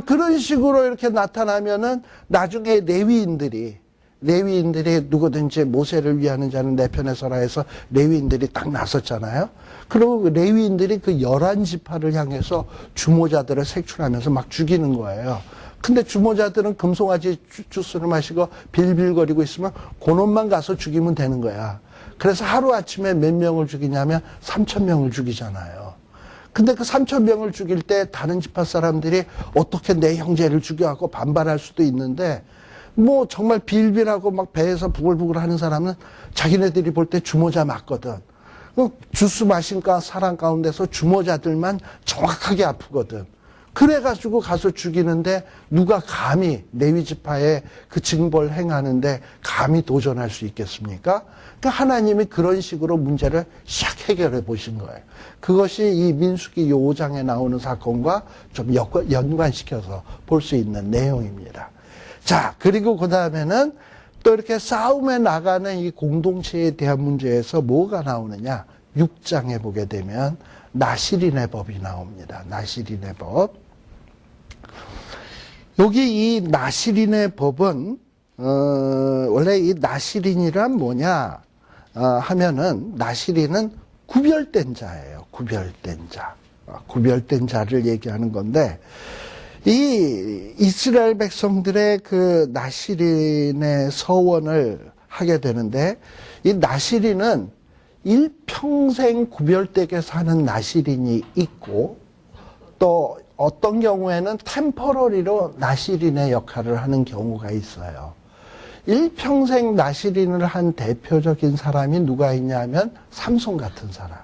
그런 식으로 이렇게 나타나면은 나중에 레위인들이 누구든지 모세를 위하는 자는 내 편에 서라 해서 레위인들이 딱 나섰잖아요. 그리고 레위인들이 그 11지파를 향해서 주모자들을 색출하면서 막 죽이는 거예요. 근데 주모자들은 금송아지 주스를 마시고 빌빌거리고 있으면 그놈만 가서 죽이면 되는 거야. 그래서 하루아침에 몇 명을 죽이냐면 3,000명을 죽이잖아요. 근데 그 3,000명을 죽일 때 다른 지파 사람들이 어떻게 내 형제를 죽여하고 반발할 수도 있는데, 정말 빌빌하고 막 배에서 부글부글 하는 사람은 자기네들이 볼 때 주모자 맞거든. 주스 마신 사람 가운데서 주모자들만 정확하게 아프거든. 그래가지고 가서 죽이는데 누가 감히 레위 지파의 그 징벌 행하는데 감히 도전할 수 있겠습니까? 그러니까 하나님이 그런 식으로 문제를 샥 해결해 보신 거예요. 그것이 이 민수기 5장에 나오는 사건과 좀 연관시켜서 볼 수 있는 내용입니다. 자, 그리고 그 다음에는 또 이렇게 싸움에 나가는 이 공동체에 대한 문제에서 뭐가 나오느냐? 6장에 보게 되면 나시린의 법이 나옵니다. 나시린의 법. 여기 이 나시린의 법은 원래 이 나시린이란 뭐냐 하면은, 나시린은 구별된 자예요. 구별된 자. 구별된 자를 얘기하는 건데, 이 이스라엘 백성들의 그 나시린의 서원을 하게 되는데, 이 나시린은 일평생 구별되게 사는 나시린이 있고, 또 어떤 경우에는 템퍼러리로 나시린의 역할을 하는 경우가 있어요. 일평생 나시린을 한 대표적인 사람이 누가 있냐면 삼손 같은 사람.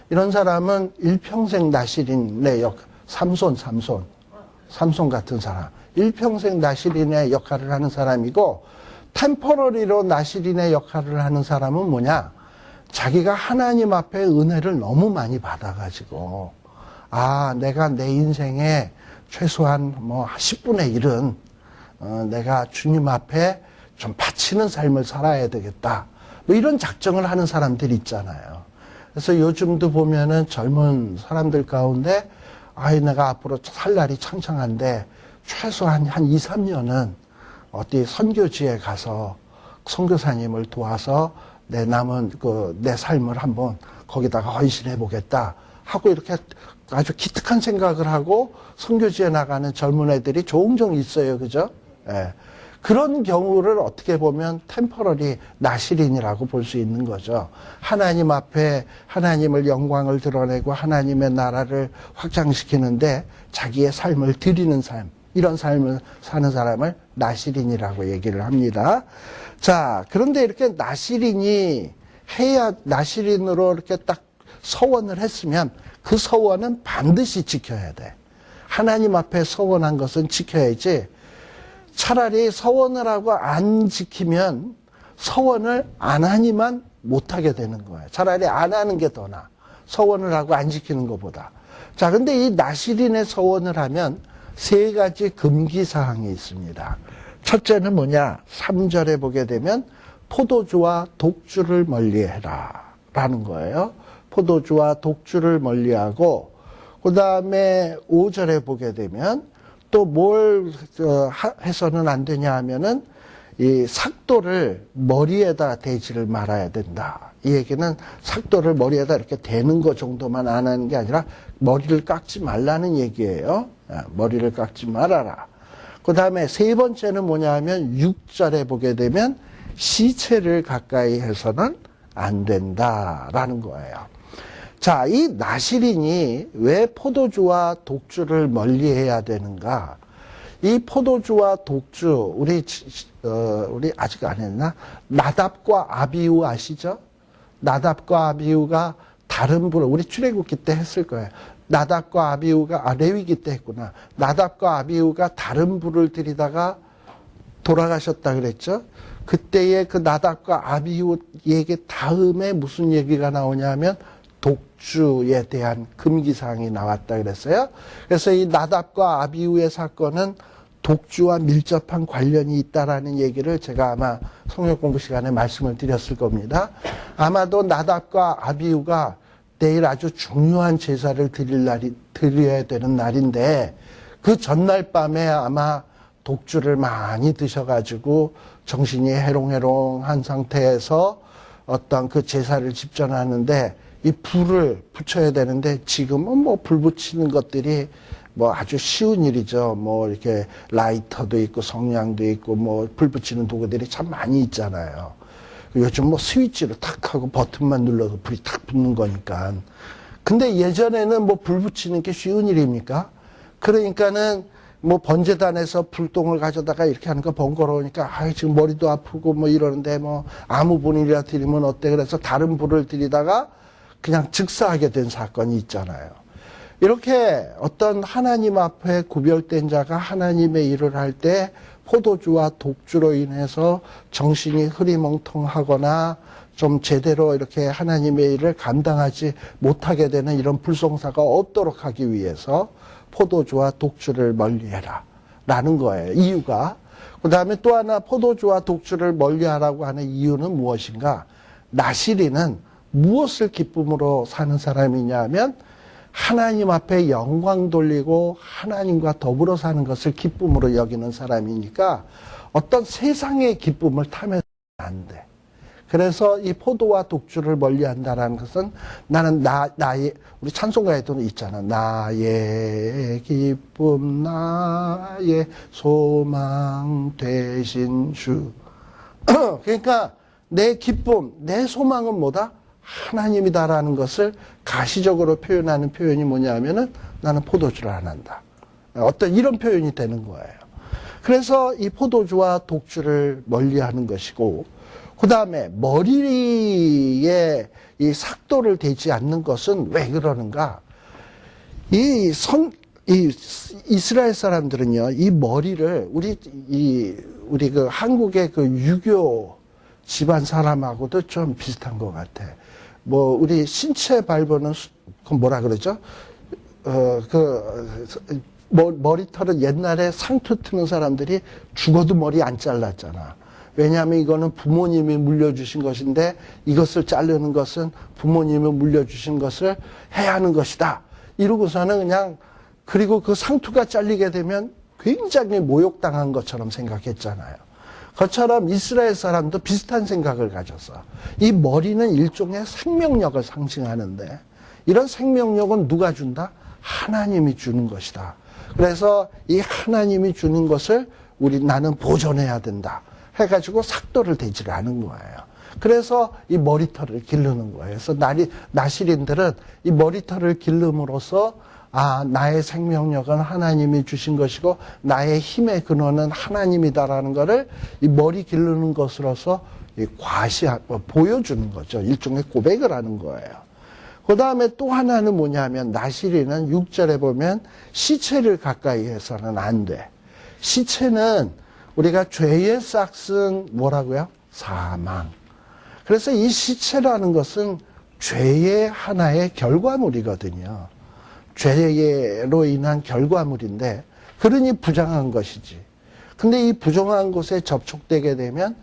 이런 사람은 일평생 나시린의 삼손 같은 사람. 일평생 나시린의 역할을 하는 사람이고, 템퍼러리로 나시린의 역할을 하는 사람은 뭐냐? 자기가 하나님 앞에 은혜를 너무 많이 받아가지고, 내가 내 인생에 최소한 10분의 1은 내가 주님 앞에 좀 바치는 삶을 살아야 되겠다. 이런 작정을 하는 사람들이 있잖아요. 그래서 요즘도 보면은 젊은 사람들 가운데, 내가 앞으로 살 날이 창창한데 최소한 한 2, 3년은 어디 선교지에 가서 선교사님을 도와서 내 남은 내 삶을 한번 거기다가 헌신해 보겠다 하고, 이렇게 아주 기특한 생각을 하고 선교지에 나가는 젊은 애들이 종종 있어요. 그죠? 예. 그런 경우를 어떻게 보면 템퍼러리 나실인이라고 볼 수 있는 거죠. 하나님 앞에 하나님을 영광을 드러내고 하나님의 나라를 확장시키는데 자기의 삶을 드리는 삶, 이런 삶을 사는 사람을 나실인이라고 얘기를 합니다. 자, 그런데 이렇게 나실인으로 이렇게 딱 서원을 했으면 그 서원은 반드시 지켜야 돼. 하나님 앞에 서원한 것은 지켜야지. 차라리 서원을 하고 안 지키면 서원을 안 하니만 못하게 되는 거예요. 차라리 안 하는 게 더 나아. 서원을 하고 안 지키는 것보다. 자, 근데 이 나실인의 서원을 하면 세 가지 금기사항이 있습니다. 첫째는 뭐냐? 3절에 보게 되면 포도주와 독주를 멀리해라 라는 거예요. 포도주와 독주를 멀리하고, 그 다음에 5절에 보게 되면 또 뭘 해서는 안 되냐 하면은 이 삭도를 머리에다 대지를 말아야 된다. 이 얘기는 삭도를 머리에다 이렇게 대는 것 정도만 안 하는 게 아니라 머리를 깎지 말라는 얘기예요. 머리를 깎지 말아라. 그 다음에 세 번째는 뭐냐 하면 6절에 보게 되면 시체를 가까이 해서는 안 된다라는 거예요. 자, 이 나실인이 왜 포도주와 독주를 멀리해야 되는가? 이 포도주와 독주, 우리 아직 안 했나? 나답과 아비후 아시죠? 나답과 아비후가 다른 불을, 우리 출애굽기 때 했을 거예요. 나답과 아비후가, 레위기 때 했구나. 나답과 아비후가 다른 불을 들이다가 돌아가셨다 그랬죠? 그때의 그 나답과 아비후 얘기 다음에 무슨 얘기가 나오냐면 독주에 대한 금기사항이 나왔다 그랬어요. 그래서 이 나답과 아비후의 사건은 독주와 밀접한 관련이 있다라는 얘기를 제가 아마 성역 공부 시간에 말씀을 드렸을 겁니다. 아마도 나답과 아비후가 내일 아주 중요한 제사를 드려야 되는 날인데 그 전날 밤에 아마 독주를 많이 드셔가지고 정신이 해롱해롱한 상태에서 어떤 그 제사를 집전하는데 이 불을 붙여야 되는데 지금은 뭐 불 붙이는 것들이 뭐 아주 쉬운 일이죠. 뭐 이렇게 라이터도 있고 성냥도 있고 뭐 불 붙이는 도구들이 참 많이 있잖아요. 요즘 뭐 스위치로 탁 하고 버튼만 눌러도 불이 탁 붙는 거니까. 근데 예전에는 뭐 불 붙이는 게 쉬운 일입니까? 그러니까는 뭐 번제단에서 불똥을 가져다가 이렇게 하는 거 번거로우니까 지금 머리도 아프고 뭐 이러는데 뭐 아무 분이라 드리면 어때? 그래서 다른 불을 들이다가 그냥 즉사하게 된 사건이 있잖아요. 이렇게 어떤 하나님 앞에 구별된 자가 하나님의 일을 할 때 포도주와 독주로 인해서 정신이 흐리멍텅하거나 좀 제대로 이렇게 하나님의 일을 감당하지 못하게 되는 이런 불송사가 없도록 하기 위해서 포도주와 독주를 멀리해라 라는 거예요. 이유가. 그 다음에 또 하나 포도주와 독주를 멀리하라고 하는 이유는 무엇인가? 나실인은 무엇을 기쁨으로 사는 사람이냐 하면 하나님 앞에 영광 돌리고 하나님과 더불어 사는 것을 기쁨으로 여기는 사람이니까 어떤 세상의 기쁨을 탐해서는 안 돼. 그래서 이 포도와 독주를 멀리한다라는 것은 나는 나의 우리 찬송가에도 있잖아. 나의 기쁨 나의 소망 되신 주. 그러니까 내 기쁨 내 소망은 뭐다? 하나님이다라는 것을 가시적으로 표현하는 표현이 뭐냐 하면은 나는 포도주를 안 한다. 어떤 이런 표현이 되는 거예요. 그래서 이 포도주와 독주를 멀리하는 것이고 그 다음에 머리에 이 삭도를 대지 않는 것은 왜 그러는가? 이스라엘 사람들은요, 이 머리를 우리 그 한국의 그 유교 집안 사람하고도 좀 비슷한 것 같아. 뭐 우리 신체 발부는 그 뭐라 그러죠? 머리털은 옛날에 상투 트는 사람들이 죽어도 머리 안 잘랐잖아. 왜냐하면 이거는 부모님이 물려주신 것인데 이것을 자르는 것은 부모님이 물려주신 것을 해야 하는 것이다. 이러고서는 그냥 그리고 그 상투가 잘리게 되면 굉장히 모욕당한 것처럼 생각했잖아요. 그것처럼 이스라엘 사람도 비슷한 생각을 가졌어. 이 머리는 일종의 생명력을 상징하는데 이런 생명력은 누가 준다? 하나님이 주는 것이다. 그래서 이 하나님이 주는 것을 나는 보존해야 된다. 해가지고 삭도를 대지를 하는 거예요. 그래서 이 머리털을 기르는 거예요. 그래서 나시린들은 이 머리털을 기름으로써 나의 생명력은 하나님이 주신 것이고 나의 힘의 근원은 하나님이다라는 것을 이 머리 기르는 것으로서 보여주는 거죠. 일종의 고백을 하는 거예요. 그 다음에 또 하나는 뭐냐면 나시린은 6절에 보면 시체를 가까이 해서는 안 돼. 시체는 우리가 죄의 싹슨 뭐라고요? 사망. 그래서 이 시체라는 것은 죄의 하나의 결과물이거든요. 죄로 인한 결과물인데 그러니 부정한 것이지. 근데 이 부정한 곳에 접촉되게 되면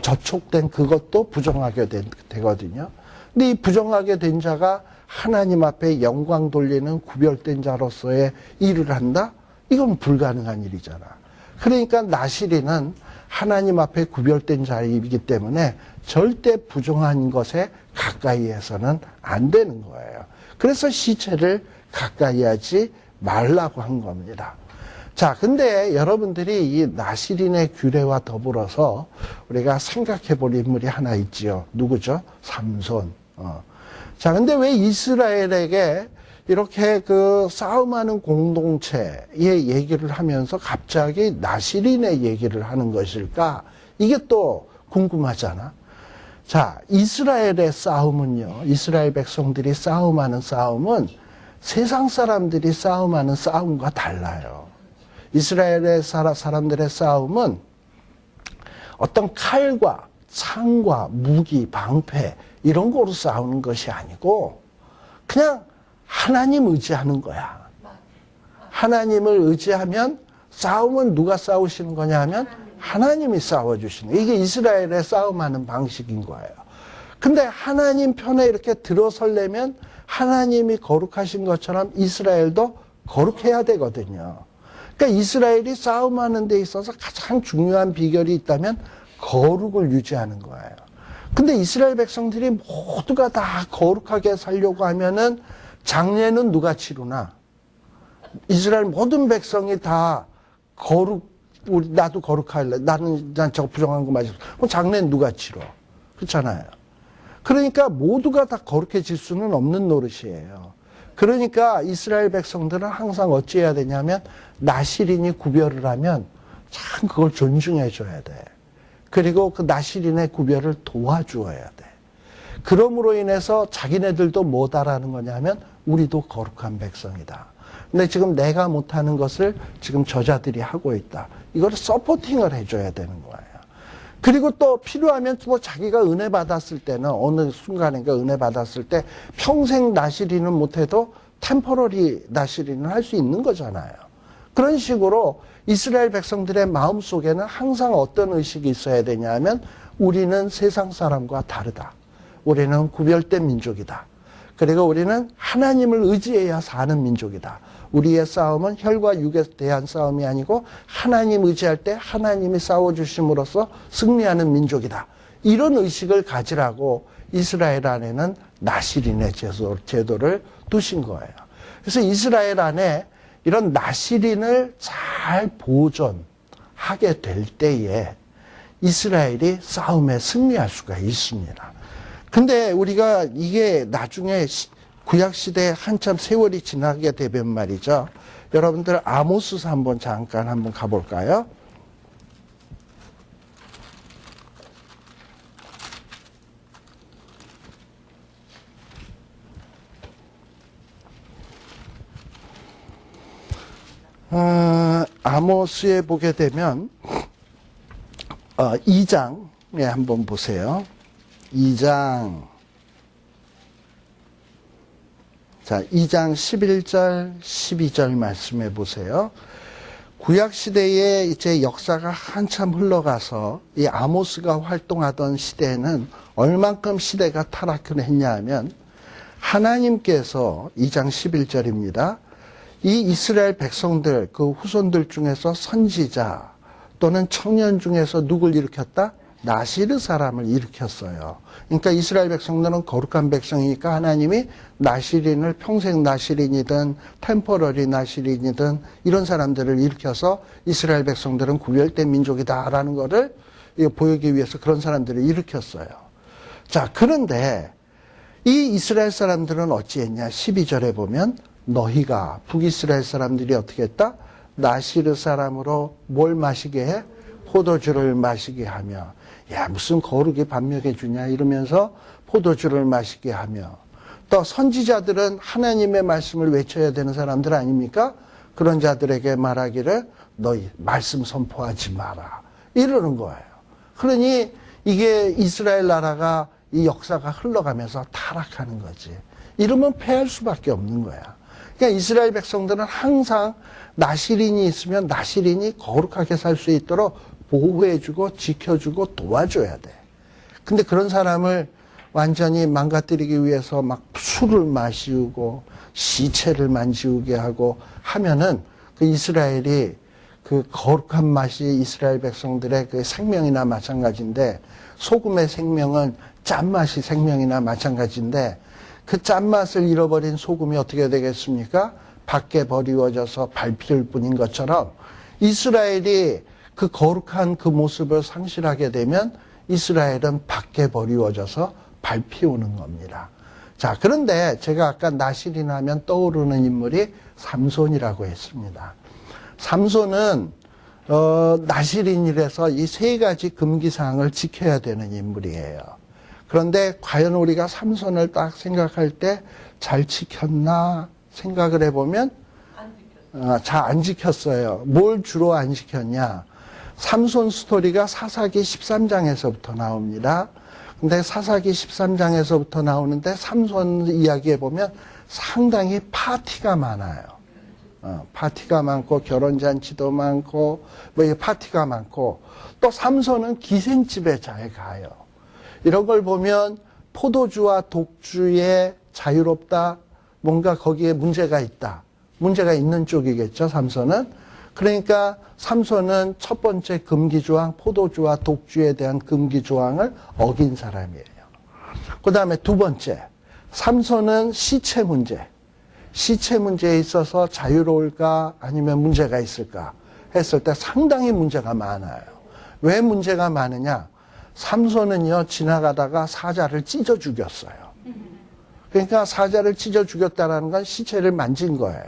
접촉된 그것도 부정하게 되거든요. 근데 이 부정하게 된 자가 하나님 앞에 영광 돌리는 구별된 자로서의 일을 한다? 이건 불가능한 일이잖아. 그러니까 나시린은 하나님 앞에 구별된 자이기 때문에 절대 부정한 것에 가까이 해서는 안 되는 거예요. 그래서 시체를 가까이 하지 말라고 한 겁니다. 자, 근데 여러분들이 이 나시린의 규례와 더불어서 우리가 생각해 볼 인물이 하나 있지요. 누구죠? 삼손. 자, 근데 왜 이스라엘에게 이렇게 그 싸움하는 공동체의 얘기를 하면서 갑자기 나시린의 얘기를 하는 것일까? 이게 또 궁금하잖아. 자, 이스라엘의 싸움은요, 이스라엘 백성들이 싸움하는 싸움은 세상 사람들이 싸움하는 싸움과 달라요. 이스라엘의 사람들의 싸움은 어떤 칼과 창과 무기, 방패 이런 거로 싸우는 것이 아니고 그냥 하나님 의지하는 거야. 하나님을 의지하면 싸움은 누가 싸우시는 거냐 하면 하나님이 싸워주시는 거예요. 이게 이스라엘의 싸움하는 방식인 거예요. 근데 하나님 편에 이렇게 들어서려면 하나님이 거룩하신 것처럼 이스라엘도 거룩해야 되거든요. 그러니까 이스라엘이 싸움하는 데 있어서 가장 중요한 비결이 있다면 거룩을 유지하는 거예요. 근데 이스라엘 백성들이 모두가 다 거룩하게 살려고 하면은 장례는 누가 치르나? 이스라엘 모든 백성이 다 나도 거룩할래. 난 저거 부정한 거 맞았어. 그럼 장례는 누가 치러? 그렇잖아요. 그러니까 모두가 다 거룩해질 수는 없는 노릇이에요. 그러니까 이스라엘 백성들은 항상 어찌해야 되냐면 나시린이 구별을 하면 참 그걸 존중해 줘야 돼. 그리고 그 나시린의 구별을 도와주어야 돼. 그럼으로 인해서 자기네들도 못 알아는 거냐면 우리도 거룩한 백성이다. 근데 지금 내가 못하는 것을 지금 저자들이 하고 있다. 이걸 서포팅을 해줘야 되는 거예요. 그리고 또 필요하면 뭐 자기가 은혜 받았을 때는 어느 순간인가 은혜 받았을 때 평생 나시린은 못해도 템퍼러리 나시린은 할 수 있는 거잖아요. 그런 식으로 이스라엘 백성들의 마음속에는 항상 어떤 의식이 있어야 되냐면 우리는 세상 사람과 다르다. 우리는 구별된 민족이다. 그리고 우리는 하나님을 의지해야 사는 민족이다. 우리의 싸움은 혈과 육에 대한 싸움이 아니고 하나님 의지할 때 하나님이 싸워주심으로써 승리하는 민족이다. 이런 의식을 가지라고 이스라엘 안에는 나시린의 제도를 두신 거예요. 그래서 이스라엘 안에 이런 나시린을 잘 보존하게 될 때에 이스라엘이 싸움에 승리할 수가 있습니다. 근데 우리가 이게 나중에 구약시대에 한참 세월이 지나게 되면 말이죠. 여러분들 아모스서 잠깐 한번 가볼까요? 아모스에 보게 되면 2장에 한번 보세요. 2장 2장 11절, 12절 말씀해 보세요. 구약시대에 이제 역사가 한참 흘러가서 이 아모스가 활동하던 시대에는 얼만큼 시대가 타락을 했냐 하면 하나님께서 2장 11절입니다. 이 이스라엘 백성들, 그 후손들 중에서 선지자 또는 청년 중에서 누굴 일으켰다? 나시르 사람을 일으켰어요. 그러니까 이스라엘 백성들은 거룩한 백성이니까 하나님이 나시린을 평생 나시린이든 템포러리 나시린이든 이런 사람들을 일으켜서 이스라엘 백성들은 구별된 민족이다라는 것을 보이기 위해서 그런 사람들을 일으켰어요. 자, 그런데 이 이스라엘 사람들은 어찌했냐? 12절에 보면 너희가 북이스라엘 사람들이 어떻게 했다? 나시르 사람으로 뭘 마시게 해? 포도주를 마시게 하며, 야, 무슨 거룩이 반명해 주냐 이러면서 포도주를 마시게 하며, 또 선지자들은 하나님의 말씀을 외쳐야 되는 사람들 아닙니까? 그런 자들에게 말하기를 너희 말씀 선포하지 마라 이러는 거예요. 그러니 이게 이스라엘 나라가 이 역사가 흘러가면서 타락하는 거지. 이러면 패할 수밖에 없는 거야. 그러니까 이스라엘 백성들은 항상 나시린이 있으면 나시린이 거룩하게 살 수 있도록 보호해주고 지켜주고 도와줘야 돼. 근데 그런 사람을 완전히 망가뜨리기 위해서 막 술을 마시우고 시체를 만지우게 하고 하면은 그 이스라엘이 그 거룩한 맛이 이스라엘 백성들의 그 생명이나 마찬가지인데, 소금의 생명은 짠맛이 생명이나 마찬가지인데, 그 짠맛을 잃어버린 소금이 어떻게 되겠습니까? 밖에 버리워져서 밟힐 뿐인 것처럼 이스라엘이 그 거룩한 그 모습을 상실하게 되면 이스라엘은 밖에 버리워져서 밟히우는 겁니다. 자, 그런데 제가 아까 나실이나 하면 떠오르는 인물이 삼손이라고 했습니다. 삼손은 나실인이라서 이 세 가지 금기사항을 지켜야 되는 인물이에요. 그런데 과연 우리가 삼손을 딱 생각할 때 잘 지켰나 생각을 해보면 잘 안 지켰어요. 뭘 주로 안 지켰냐? 삼손 스토리가 사사기 13장에서부터 나옵니다. 근데 사사기 13장에서부터 나오는데 삼손 이야기에 보면 상당히 파티가 많아요. 파티가 많고 결혼잔치도 많고 뭐 파티가 많고, 또 삼손은 기생집에 잘 가요. 이런 걸 보면 포도주와 독주에 자유롭다, 뭔가 거기에 문제가 있다. 문제가 있는 쪽이겠죠, 삼손은. 그러니까 삼손은 첫 번째 금기조항, 포도주와 독주에 대한 금기조항을 어긴 사람이에요. 그 다음에 두 번째, 삼손은 시체 문제에 있어서 자유로울까 아니면 문제가 있을까 했을 때 상당히 문제가 많아요. 왜 문제가 많으냐? 삼손은요, 지나가다가 사자를 찢어 죽였어요. 그러니까 사자를 찢어 죽였다는 건 시체를 만진 거예요.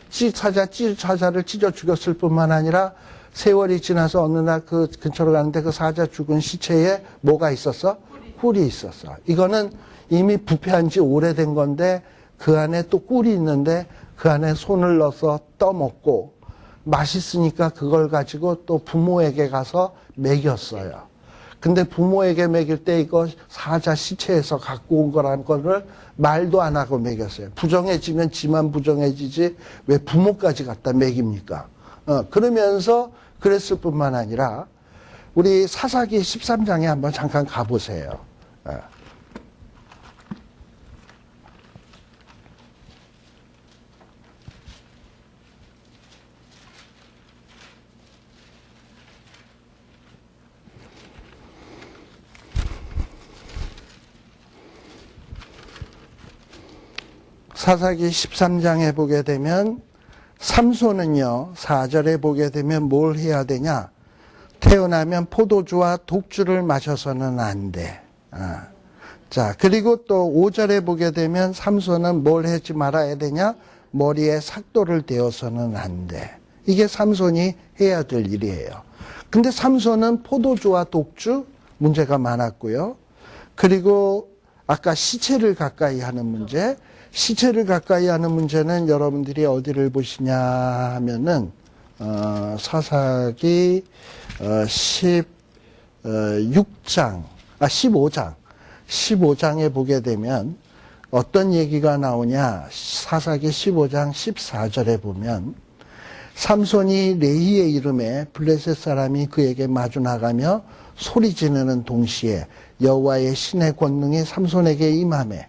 사자를 찢어 죽였을 뿐만 아니라 세월이 지나서 어느 날 그 근처로 가는데 그 사자 죽은 시체에 뭐가 있었어? 꿀이 있었어. 이거는 이미 부패한 지 오래된 건데 그 안에 또 꿀이 있는데 그 안에 손을 넣어서 떠먹고 맛있으니까 그걸 가지고 또 부모에게 가서 먹였어요. 근데 부모에게 먹일 때 이거 사자 시체에서 갖고 온 거라는 거를 말도 안 하고 먹였어요. 부정해지면 지만 부정해지지 왜 부모까지 갖다 먹입니까? 그러면서 그랬을 뿐만 아니라 우리 사사기 13장에 한번 잠깐 가보세요. 사사기 13장에 보게 되면 삼손은요, 4절에 보게 되면 뭘 해야 되냐? 태어나면 포도주와 독주를 마셔서는 안 돼. 자, 그리고 또 5절에 보게 되면 삼손은 뭘 하지 말아야 되냐? 머리에 삭도를 대어서는 안 돼. 이게 삼손이 해야 될 일이에요. 근데 삼손은 포도주와 독주 문제가 많았고요. 그리고 아까 시체를 가까이 하는 문제, 시체를 가까이 하는 문제는 여러분들이 어디를 보시냐 하면은 사사기 15장에 보게 되면 어떤 얘기가 나오냐? 사사기 15장 14절에 보면 삼손이 레히의 이름에 블레셋 사람이 그에게 마주 나가며 소리 지르는 동시에 여호와의 신의 권능이 삼손에게 임하매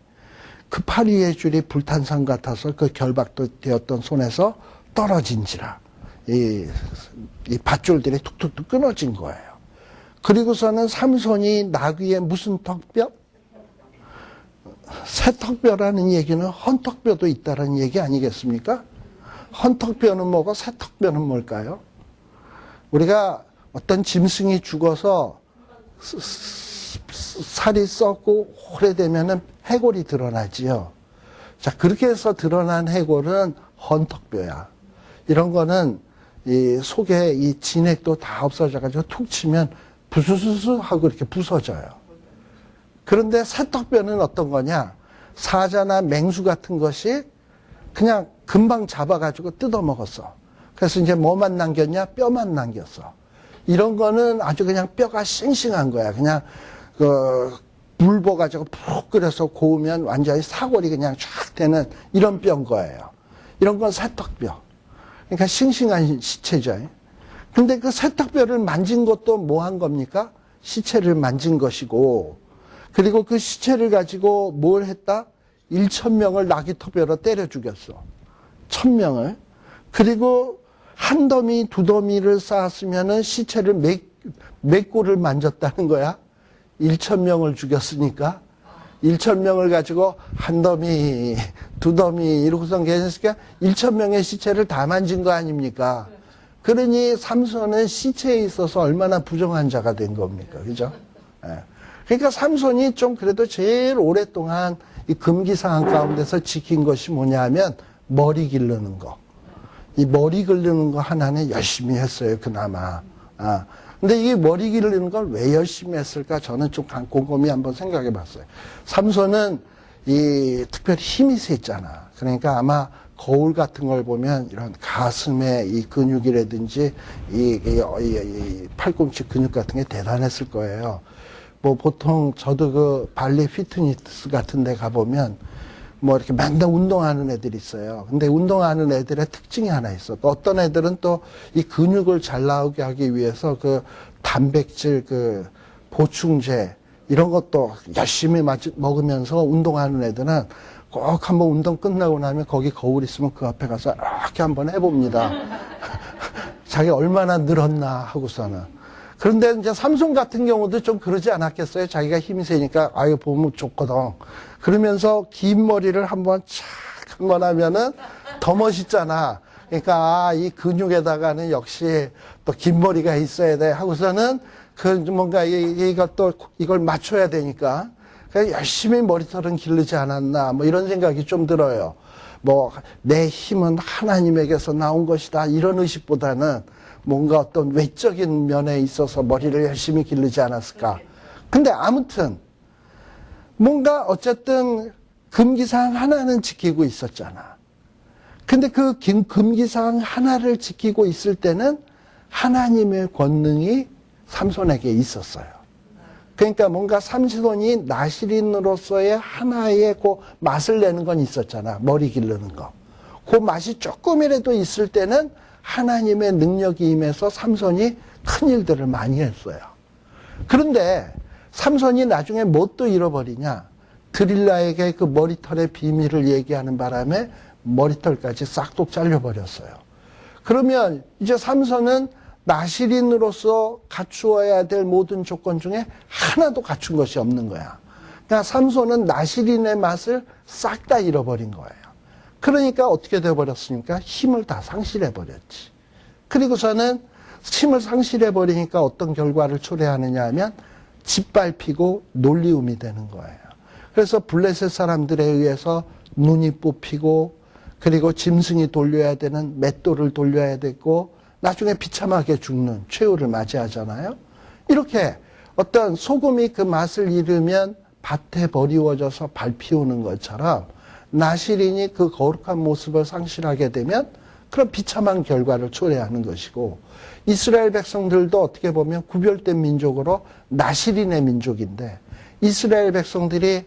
그 팔 위의 줄이 불탄산 같아서 그 결박도 되었던 손에서 떨어진지라. 이 밧줄들이 툭툭툭 끊어진 거예요. 그리고서는 삼손이 나귀에 무슨 턱뼈? 새턱뼈라는 얘기는 헌턱뼈도 있다는 얘기 아니겠습니까? 헌턱뼈는 뭐고 새턱뼈는 뭘까요? 우리가 어떤 짐승이 죽어서 살이 썩고 오래되면은 해골이 드러나지요. 자, 그렇게 해서 드러난 해골은 헌턱뼈야. 이런 거는 이 속에 이 진액도 다 없어져가지고 툭 치면 부스스스 하고 이렇게 부서져요. 그런데 새턱뼈는 어떤 거냐? 사자나 맹수 같은 것이 그냥 금방 잡아가지고 뜯어먹었어. 그래서 이제 뭐만 남겼냐? 뼈만 남겼어. 이런 거는 아주 그냥 뼈가 싱싱한 거야. 그냥 물 부어가지고 푹 끓여서 고우면 완전히 사골이 그냥 쫙 되는 이런 뼈인 거예요. 이런 건 새턱뼈. 그러니까 싱싱한 시체죠. 근데 그 새턱뼈를 만진 것도 뭐 한 겁니까? 시체를 만진 것이고, 그리고 그 시체를 가지고 뭘 했다? 1,000명을 나귀턱뼈로 때려 죽였어. 1,000명을. 그리고 한 더미, 두 더미를 쌓았으면은 시체를 몇 골을 만졌다는 거야? 1,000명을 죽였으니까. 1,000명을 가지고 한 더미, 두 더미 이러고선 계셨으니까 1,000명의 시체를 다 만진 거 아닙니까? 그러니 삼손은 시체에 있어서 얼마나 부정한 자가 된 겁니까? 그죠? 예. 그러니까 삼손이 좀 그래도 제일 오랫동안 이 금기사항 가운데서 지킨 것이 뭐냐 하면 머리 기르는 거. 이 머리 기르는 거 하나는 열심히 했어요, 그나마. 근데 이 머리 기르는 걸 왜 열심히 했을까? 저는 좀 곰곰이 한번 생각해 봤어요. 삼손은 특별히 힘이 셌잖아. 그러니까 아마 거울 같은 걸 보면 이런 가슴에 이 근육이라든지 이 팔꿈치 근육 같은 게 대단했을 거예요. 뭐 보통 저도 그 발리 피트니스 같은 데 가보면 뭐 이렇게 맨날 운동하는 애들이 있어요. 근데 운동하는 애들의 특징이 하나 있어. 또 어떤 애들은 또 이 근육을 잘 나오게 하기 위해서 그 단백질 그 보충제 이런 것도 열심히 먹으면서 운동하는 애들은 꼭 한번 운동 끝나고 나면 거기 거울 있으면 그 앞에 가서 이렇게 한번 해봅니다. 자기 얼마나 늘었나 하고서는. 그런데 이제 삼손 같은 경우도 좀 그러지 않았겠어요? 자기가 힘이 세니까 아유 보면 좋거든. 그러면서 긴 머리를 한번 한번 하면은 더 멋있잖아. 그러니까 이 근육에다가는 역시 또 긴 머리가 있어야 돼 하고서는 그 뭔가 이걸 맞춰야 되니까 열심히 머리털은 기르지 않았나 뭐 이런 생각이 좀 들어요. 뭐 내 힘은 하나님에게서 나온 것이다 이런 의식보다는 뭔가 어떤 외적인 면에 있어서 머리를 열심히 기르지 않았을까. 근데 아무튼 뭔가 어쨌든 금기사항 하나는 지키고 있었잖아. 근데 그 금기사항 하나를 지키고 있을 때는 하나님의 권능이 삼손에게 있었어요. 그러니까 뭔가 삼손이 나실인으로서의 하나의 그 맛을 내는 건 있었잖아. 머리 기르는 거. 그 맛이 조금이라도 있을 때는 하나님의 능력이 임해서 삼손이 큰 일들을 많이 했어요. 그런데 삼손이 나중에 뭣도 잃어버리냐? 드릴라에게 그 머리털의 비밀을 얘기하는 바람에 머리털까지 싹둑 잘려버렸어요. 그러면 이제 삼손은 나실인으로서 갖추어야 될 모든 조건 중에 하나도 갖춘 것이 없는 거야. 그러니까 삼손은 나실인의 맛을 싹 다 잃어버린 거예요. 그러니까 어떻게 되어버렸습니까? 힘을 다 상실해버렸지. 그리고서는 힘을 상실해버리니까 어떤 결과를 초래하느냐 하면 짓밟히고 놀리움이 되는 거예요. 그래서 블레셋 사람들에 의해서 눈이 뽑히고 그리고 짐승이 돌려야 되는 맷돌을 돌려야 되고 나중에 비참하게 죽는 최후를 맞이하잖아요. 이렇게 어떤 소금이 그 맛을 잃으면 밭에 버리워져서 밟히우는 것처럼 나실인이 그 거룩한 모습을 상실하게 되면 그런 비참한 결과를 초래하는 것이고 이스라엘 백성들도 어떻게 보면 구별된 민족으로 나실인의 민족인데 이스라엘 백성들이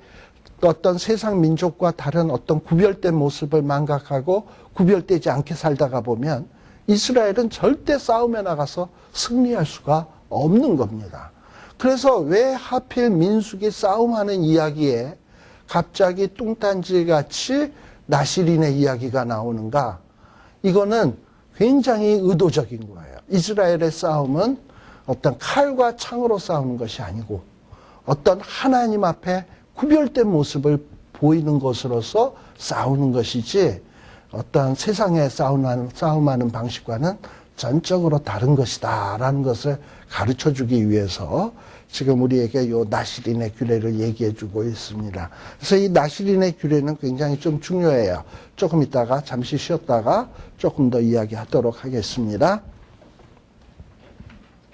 어떤 세상 민족과 다른 어떤 구별된 모습을 망각하고 구별되지 않게 살다가 보면 이스라엘은 절대 싸움에 나가서 승리할 수가 없는 겁니다. 그래서 왜 하필 민수기 싸움하는 이야기에 갑자기 뚱딴지같이 나실인의 이야기가 나오는가? 이거는 굉장히 의도적인 거예요. 이스라엘의 싸움은 어떤 칼과 창으로 싸우는 것이 아니고 어떤 하나님 앞에 구별된 모습을 보이는 것으로서 싸우는 것이지 어떤 세상에 싸움하는 방식과는 전적으로 다른 것이다 라는 것을 가르쳐 주기 위해서 지금 우리에게 요 나시린의 규례를 얘기해 주고 있습니다. 그래서 이 나시린의 규례는 굉장히 좀 중요해요. 조금 있다가 잠시 쉬었다가 조금 더 이야기하도록 하겠습니다.